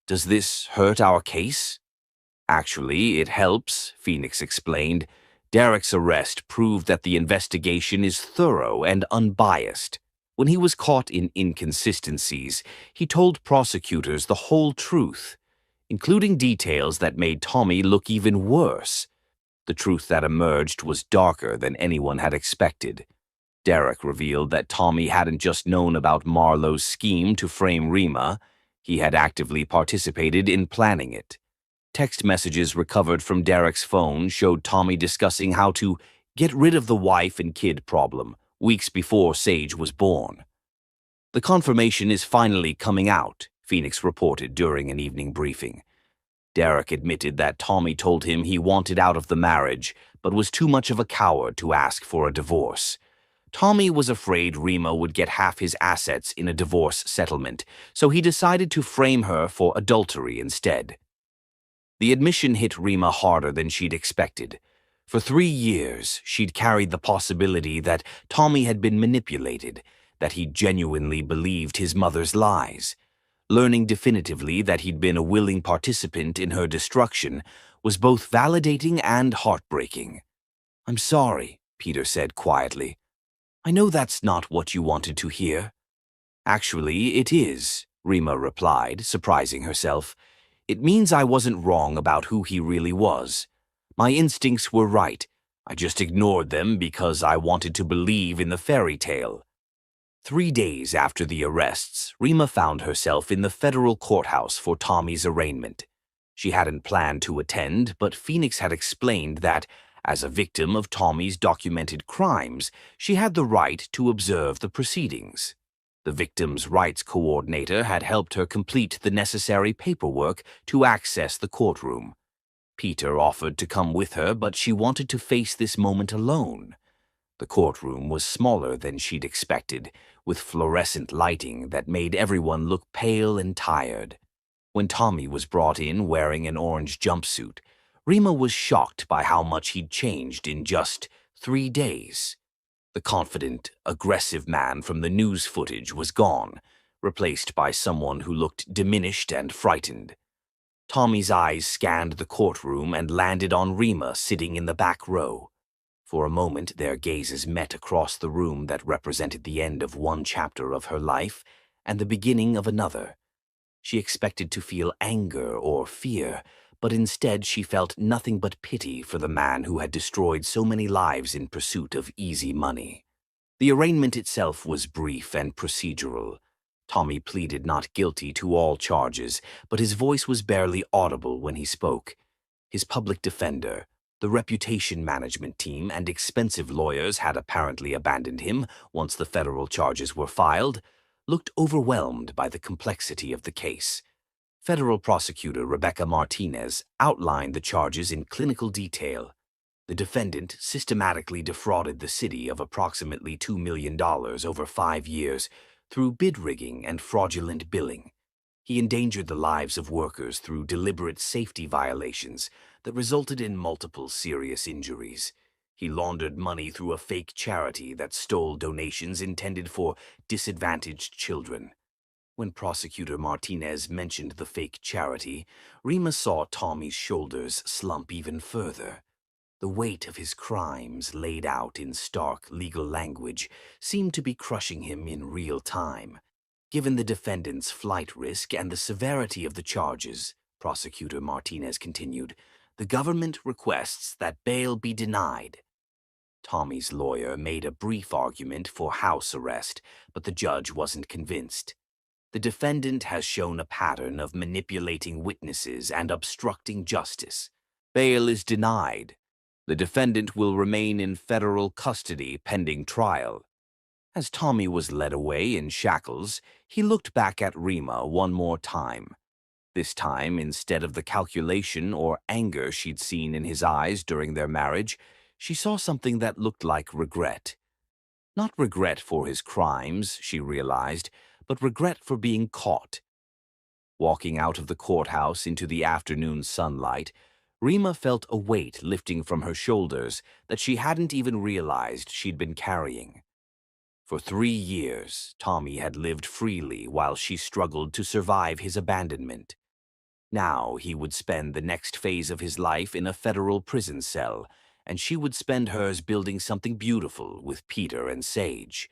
"Does this hurt our case?" "Actually, it helps," Phoenix explained. "Derek's arrest proved that the investigation is thorough and unbiased. When he was caught in inconsistencies, he told prosecutors the whole truth, including details that made Tommy look even worse. The truth that emerged was darker than anyone had expected. Derek revealed that Tommy hadn't just known about Marlowe's scheme to frame Rima, he had actively participated in planning it. Text messages recovered from Derek's phone showed Tommy discussing how to get rid of the wife and kid problem weeks before Sage was born. "The confirmation is finally coming out," Phoenix reported during an evening briefing. Derek admitted that Tommy told him he wanted out of the marriage, but was too much of a coward to ask for a divorce. Tommy was afraid Rima would get half his assets in a divorce settlement, so he decided to frame her for adultery instead. The admission hit Rima harder than she'd expected. For 3 years, she'd carried the possibility that Tommy had been manipulated, that he genuinely believed his mother's lies. Learning definitively that he'd been a willing participant in her destruction was both validating and heartbreaking. "I'm sorry," Peter said quietly. "I know that's not what you wanted to hear." "Actually, it is," Rima replied, surprising herself. "It means I wasn't wrong about who he really was. My instincts were right. I just ignored them because I wanted to believe in the fairy tale." 3 days after the arrests, Rima found herself in the federal courthouse for Tommy's arraignment. She hadn't planned to attend, but Phoenix had explained that, as a victim of Tommy's documented crimes, she had the right to observe the proceedings. The victim's rights coordinator had helped her complete the necessary paperwork to access the courtroom. Peter offered to come with her, but she wanted to face this moment alone. The courtroom was smaller than she'd expected, with fluorescent lighting that made everyone look pale and tired. When Tommy was brought in wearing an orange jumpsuit, Rima was shocked by how much he'd changed in just 3 days. The confident, aggressive man from the news footage was gone, replaced by someone who looked diminished and frightened. Tommy's eyes scanned the courtroom and landed on Rima sitting in the back row. For a moment, their gazes met across the room that represented the end of one chapter of her life and the beginning of another. She expected to feel anger or fear, but instead she felt nothing but pity for the man who had destroyed so many lives in pursuit of easy money. The arraignment itself was brief and procedural. Tommy pleaded not guilty to all charges, but his voice was barely audible when he spoke. His public defender, the reputation management team, and expensive lawyers had apparently abandoned him once the federal charges were filed, looked overwhelmed by the complexity of the case. Federal prosecutor Rebecca Martinez outlined the charges in clinical detail. The defendant systematically defrauded the city of approximately $2 million over 5 years through bid rigging and fraudulent billing. He endangered the lives of workers through deliberate safety violations that resulted in multiple serious injuries. He laundered money through a fake charity that stole donations intended for disadvantaged children. When Prosecutor Martinez mentioned the fake charity, Rima saw Tommy's shoulders slump even further. The weight of his crimes, laid out in stark legal language, seemed to be crushing him in real time. Given the defendant's flight risk and the severity of the charges, Prosecutor Martinez continued, the government requests that bail be denied. Tommy's lawyer made a brief argument for house arrest, but the judge wasn't convinced. The defendant has shown a pattern of manipulating witnesses and obstructing justice. Bail is denied. The defendant will remain in federal custody pending trial. As Tommy was led away in shackles, he looked back at Rima one more time. This time, instead of the calculation or anger she'd seen in his eyes during their marriage, she saw something that looked like regret. Not regret for his crimes, she realized, but regret for being caught. Walking out of the courthouse into the afternoon sunlight, Rima felt a weight lifting from her shoulders that she hadn't even realized she'd been carrying. For 3 years, Tommy had lived freely while she struggled to survive his abandonment. Now he would spend the next phase of his life in a federal prison cell, and she would spend hers building something beautiful with Peter and Sage.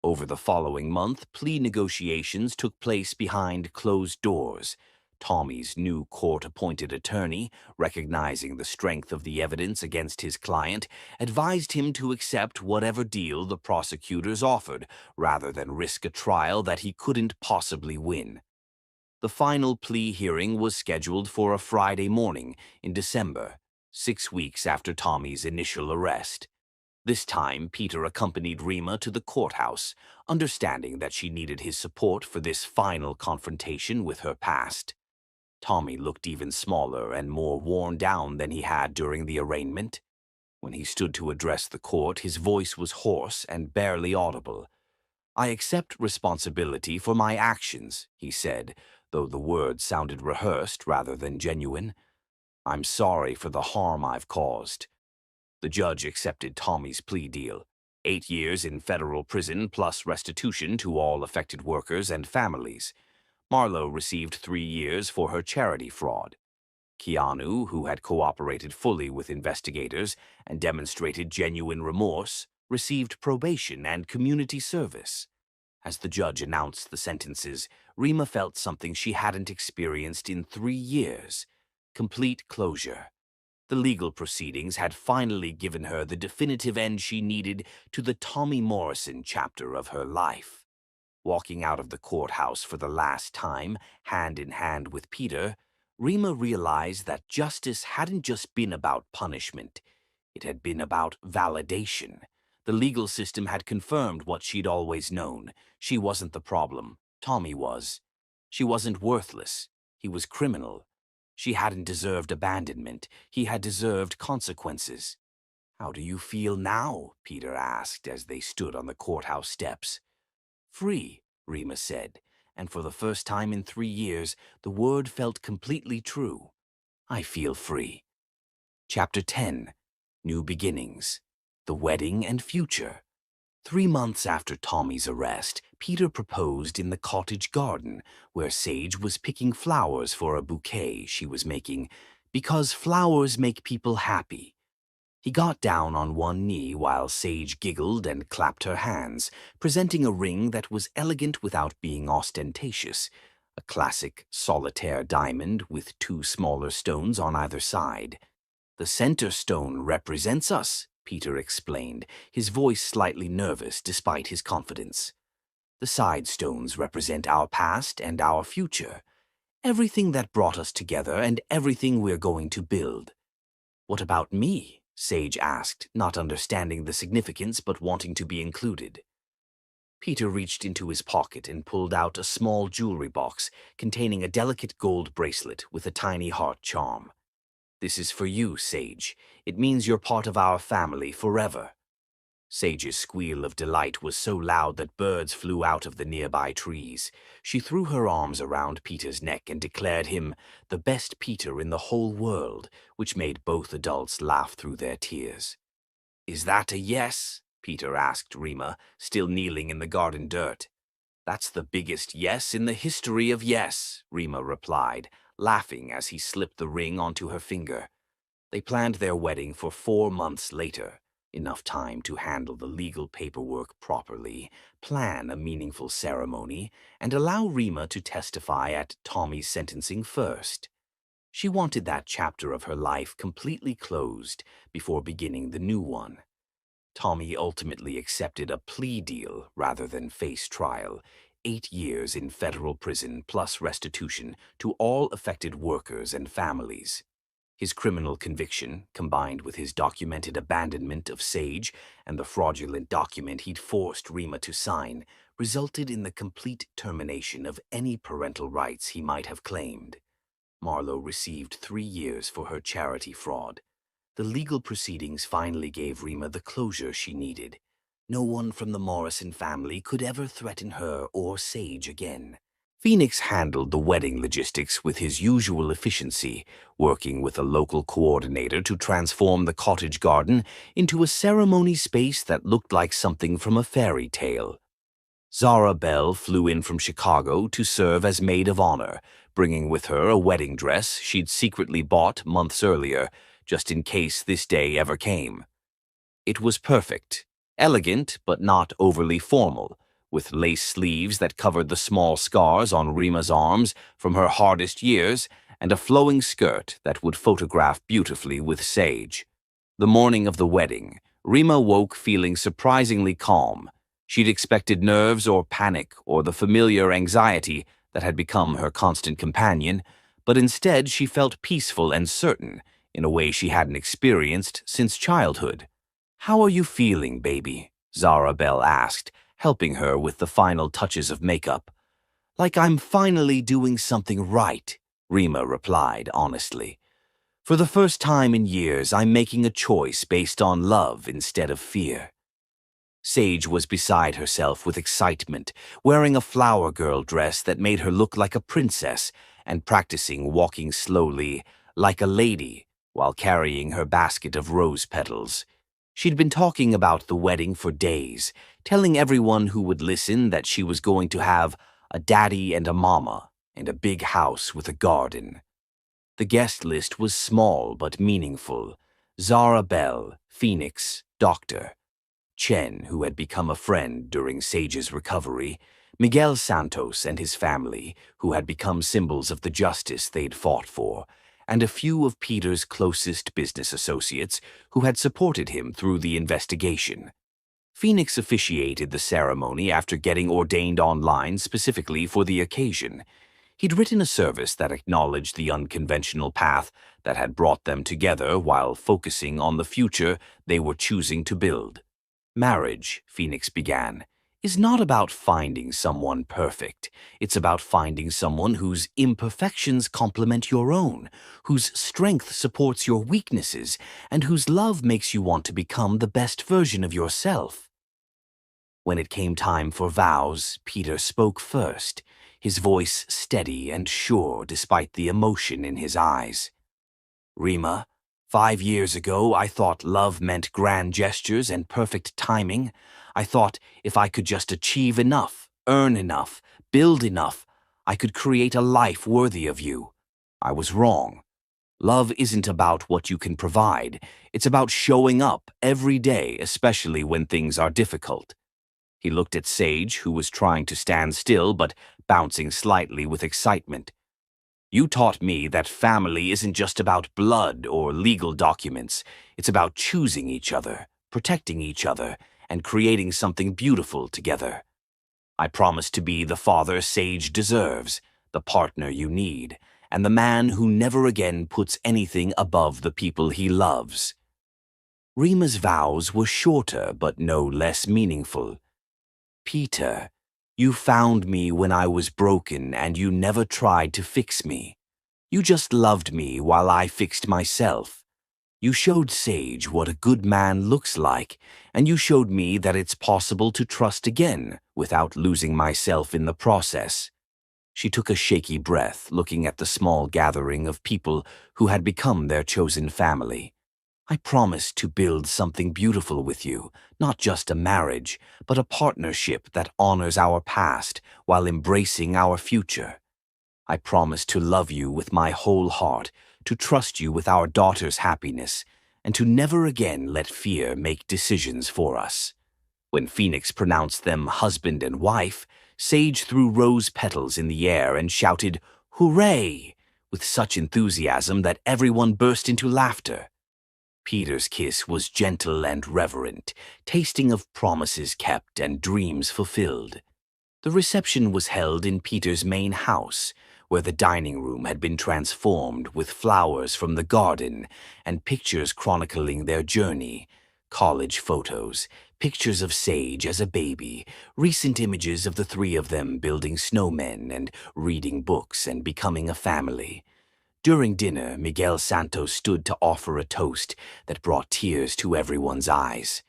Over the following month, plea negotiations took place behind closed doors. Tommy's new court-appointed attorney, recognizing the strength of the evidence against his client, advised him to accept whatever deal the prosecutors offered, rather than risk a trial that he couldn't possibly win. The final plea hearing was scheduled for a Friday morning in December, 6 weeks after Tommy's initial arrest. This time, Peter accompanied Rima to the courthouse, understanding that she needed his support for this final confrontation with her past. Tommy looked even smaller and more worn down than he had during the arraignment. When he stood to address the court, his voice was hoarse and barely audible. "I accept responsibility for my actions," he said, though the words sounded rehearsed rather than genuine. "I'm sorry for the harm I've caused." The judge accepted Tommy's plea deal. 8 years in federal prison plus restitution to all affected workers and families. Marlowe received 3 years for her charity fraud. Keanu, who had cooperated fully with investigators and demonstrated genuine remorse, received probation and community service. As the judge announced the sentences, Rima felt something she hadn't experienced in 3 years: complete closure. The legal proceedings had finally given her the definitive end she needed to the Tommy Morrison chapter of her life. Walking out of the courthouse for the last time, hand in hand with Peter, Rima realized that justice hadn't just been about punishment. It had been about validation. The legal system had confirmed what she'd always known. She wasn't the problem. Tommy was. She wasn't worthless. He was criminal. She hadn't deserved abandonment. He had deserved consequences. "How do you feel now?" Peter asked as they stood on the courthouse steps. "Free," Rima said, and for the first time in 3 years, the word felt completely true. "I feel free." Chapter 10. New Beginnings. The Wedding and Future. 3 months after Tommy's arrest, Peter proposed in the cottage garden, where Sage was picking flowers for a bouquet she was making, because flowers make people happy. He got down on one knee while Sage giggled and clapped her hands, presenting a ring that was elegant without being ostentatious, a classic solitaire diamond with 2 smaller stones on either side. "The center stone represents us," Peter explained, his voice slightly nervous despite his confidence. "The side stones represent our past and our future, everything that brought us together and everything we're going to build." "What about me?" Sage asked, not understanding the significance but wanting to be included. Peter reached into his pocket and pulled out a small jewelry box containing a delicate gold bracelet with a tiny heart charm. "This is for you, Sage. It means you're part of our family forever." Sage's squeal of delight was so loud that birds flew out of the nearby trees. She threw her arms around Peter's neck and declared him the best Peter in the whole world, which made both adults laugh through their tears. "Is that a yes?" Peter asked Rima, still kneeling in the garden dirt. "That's the biggest yes in the history of yes," Rima replied, laughing as he slipped the ring onto her finger. They planned their wedding for 4 months later. Enough time to handle the legal paperwork properly, plan a meaningful ceremony, and allow Rima to testify at Tommy's sentencing first. She wanted that chapter of her life completely closed before beginning the new one. Tommy ultimately accepted a plea deal rather than face trial, 8 years in federal prison plus restitution to all affected workers and families. His criminal conviction, combined with his documented abandonment of Sage and the fraudulent document he'd forced Rima to sign, resulted in the complete termination of any parental rights he might have claimed. Marlowe received 3 years for her charity fraud. The legal proceedings finally gave Rima the closure she needed. No one from the Morrison family could ever threaten her or Sage again. Phoenix handled the wedding logistics with his usual efficiency, working with a local coordinator to transform the cottage garden into a ceremony space that looked like something from a fairy tale. Zara Bell flew in from Chicago to serve as maid of honor, bringing with her a wedding dress she'd secretly bought months earlier, just in case this day ever came. It was perfect, elegant but not overly formal, with lace sleeves that covered the small scars on Rima's arms from her hardest years, and a flowing skirt that would photograph beautifully with Sage. The morning of the wedding, Rima woke feeling surprisingly calm. She'd expected nerves or panic or the familiar anxiety that had become her constant companion, but instead she felt peaceful and certain in a way she hadn't experienced since childhood. "How are you feeling, baby?" Zara Bell asked, helping her with the final touches of makeup. "Like I'm finally doing something right," Rima replied honestly. "For the first time in years, I'm making a choice based on love instead of fear." Sage was beside herself with excitement, wearing a flower girl dress that made her look like a princess and practicing walking slowly, like a lady, while carrying her basket of rose petals. She'd been talking about the wedding for days, telling everyone who would listen that she was going to have a daddy and a mama and a big house with a garden. The guest list was small but meaningful. Zara Bell, Phoenix, doctor. Chen, who had become a friend during Sage's recovery, Miguel Santos and his family, who had become symbols of the justice they'd fought for, and a few of Peter's closest business associates who had supported him through the investigation. Phoenix officiated the ceremony after getting ordained online specifically for the occasion. He'd written a service that acknowledged the unconventional path that had brought them together while focusing on the future they were choosing to build. Marriage, Phoenix began, is not about finding someone perfect. It's about finding someone whose imperfections complement your own, whose strength supports your weaknesses, and whose love makes you want to become the best version of yourself. When it came time for vows, Peter spoke first, his voice steady and sure despite the emotion in his eyes. Rima, 5 years ago I thought love meant grand gestures and perfect timing. I thought if I could just achieve enough, earn enough, build enough, I could create a life worthy of you. I was wrong. Love isn't about what you can provide. It's about showing up every day, especially when things are difficult. He looked at Sage, who was trying to stand still but bouncing slightly with excitement. You taught me that family isn't just about blood or legal documents. It's about choosing each other, protecting each other, and creating something beautiful together. I promise to be the father Sage deserves, the partner you need, and the man who never again puts anything above the people he loves. Rima's vows were shorter but no less meaningful. Peter, you found me when I was broken and you never tried to fix me. You just loved me while I fixed myself. You showed Sage what a good man looks like, and you showed me that it's possible to trust again without losing myself in the process. She took a shaky breath, looking at the small gathering of people who had become their chosen family. I promise to build something beautiful with you, not just a marriage, but a partnership that honors our past while embracing our future. I promise to love you with my whole heart, to trust you with our daughter's happiness, and to never again let fear make decisions for us. When Phoenix pronounced them husband and wife, Sage threw rose petals in the air and shouted, "Hooray!" with such enthusiasm that everyone burst into laughter. Peter's kiss was gentle and reverent, tasting of promises kept and dreams fulfilled. The reception was held in Peter's main house, where the dining room had been transformed with flowers from the garden and pictures chronicling their journey, college photos, pictures of Sage as a baby, recent images of the three of them building snowmen and reading books and becoming a family. During dinner, Miguel Santos stood to offer a toast that brought tears to everyone's eyes.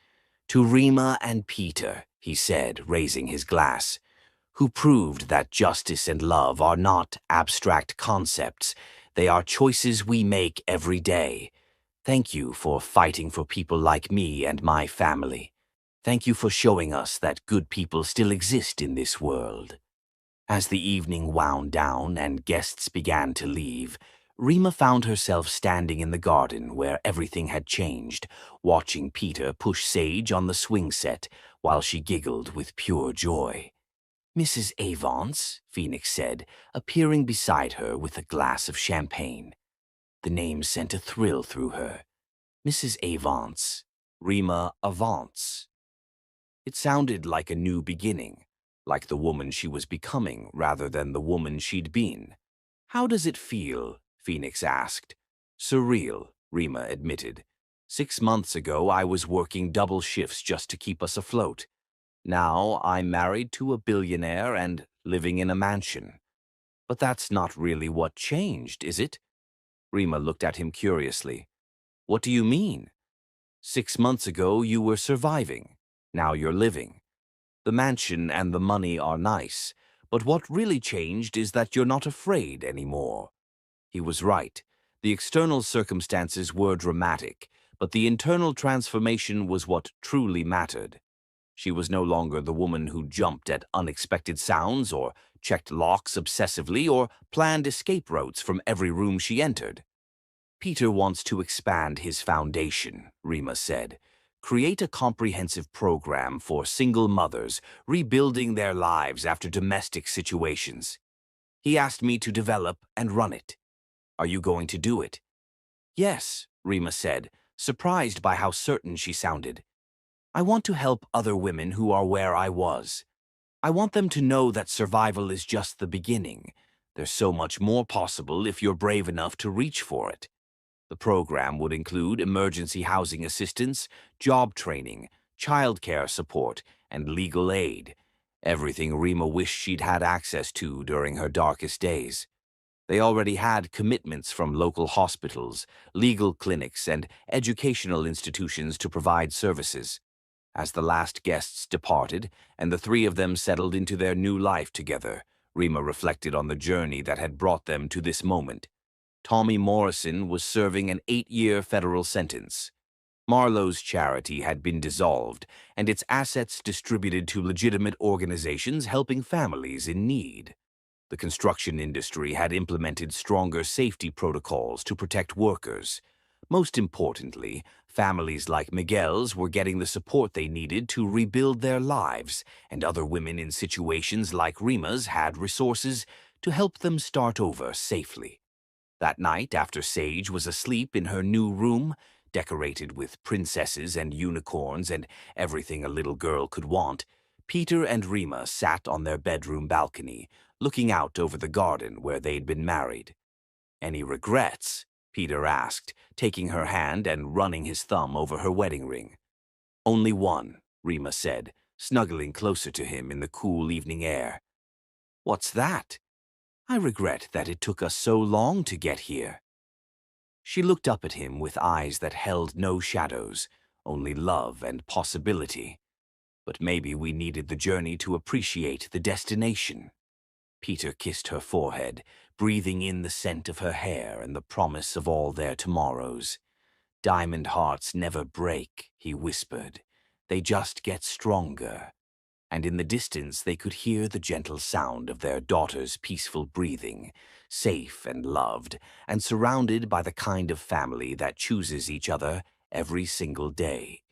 To Rima and Peter, he said, raising his glass, who proved that justice and love are not abstract concepts. They are choices we make every day. Thank you for fighting for people like me and my family. Thank you for showing us that good people still exist in this world. As the evening wound down and guests began to leave, Rima found herself standing in the garden where everything had changed, watching Peter push Sage on the swing set while she giggled with pure joy. "Mrs. Avance," Phoenix said, appearing beside her with a glass of champagne. The name sent a thrill through her. Mrs. Avance, Rima Avance. It sounded like a new beginning, like the woman she was becoming rather than the woman she'd been. "How does it feel?" Phoenix asked. "Surreal," Rima admitted. 6 months ago, I was working double shifts just to keep us afloat. Now I'm married to a billionaire and living in a mansion. But that's not really what changed, is it? Rima looked at him curiously. What do you mean? 6 months ago you were surviving. Now you're living. The mansion and the money are nice, but what really changed is that you're not afraid anymore. He was right. The external circumstances were dramatic, but the internal transformation was what truly mattered. She was no longer the woman who jumped at unexpected sounds or checked locks obsessively or planned escape routes from every room she entered. Peter wants to expand his foundation, Rima said. Create a comprehensive program for single mothers rebuilding their lives after domestic situations. He asked me to develop and run it. Are you going to do it? Yes, Rima said, surprised by how certain she sounded. I want to help other women who are where I was. I want them to know that survival is just the beginning. There's so much more possible if you're brave enough to reach for it. The program would include emergency housing assistance, job training, childcare support, and legal aid. Everything Rima wished she'd had access to during her darkest days. They already had commitments from local hospitals, legal clinics, and educational institutions to provide services. As the last guests departed and the three of them settled into their new life together, Rima reflected on the journey that had brought them to this moment. Tommy Morrison was serving an 8-year federal sentence. Marlowe's charity had been dissolved and its assets distributed to legitimate organizations helping families in need. The construction industry had implemented stronger safety protocols to protect workers. Most importantly, families like Miguel's were getting the support they needed to rebuild their lives, and other women in situations like Rima's had resources to help them start over safely. That night, after Sage was asleep in her new room, decorated with princesses and unicorns and everything a little girl could want, Peter and Rima sat on their bedroom balcony, looking out over the garden where they'd been married. "Any regrets?" Peter asked, taking her hand and running his thumb over her wedding ring. "Only one," Rima said, snuggling closer to him in the cool evening air. "What's that?" "I regret that it took us so long to get here." She looked up at him with eyes that held no shadows, only love and possibility. "But maybe we needed the journey to appreciate the destination." Peter kissed her forehead, breathing in the scent of her hair and the promise of all their tomorrows. "Diamond hearts never break," he whispered. "They just get stronger." And in the distance they could hear the gentle sound of their daughter's peaceful breathing, safe and loved, and surrounded by the kind of family that chooses each other every single day.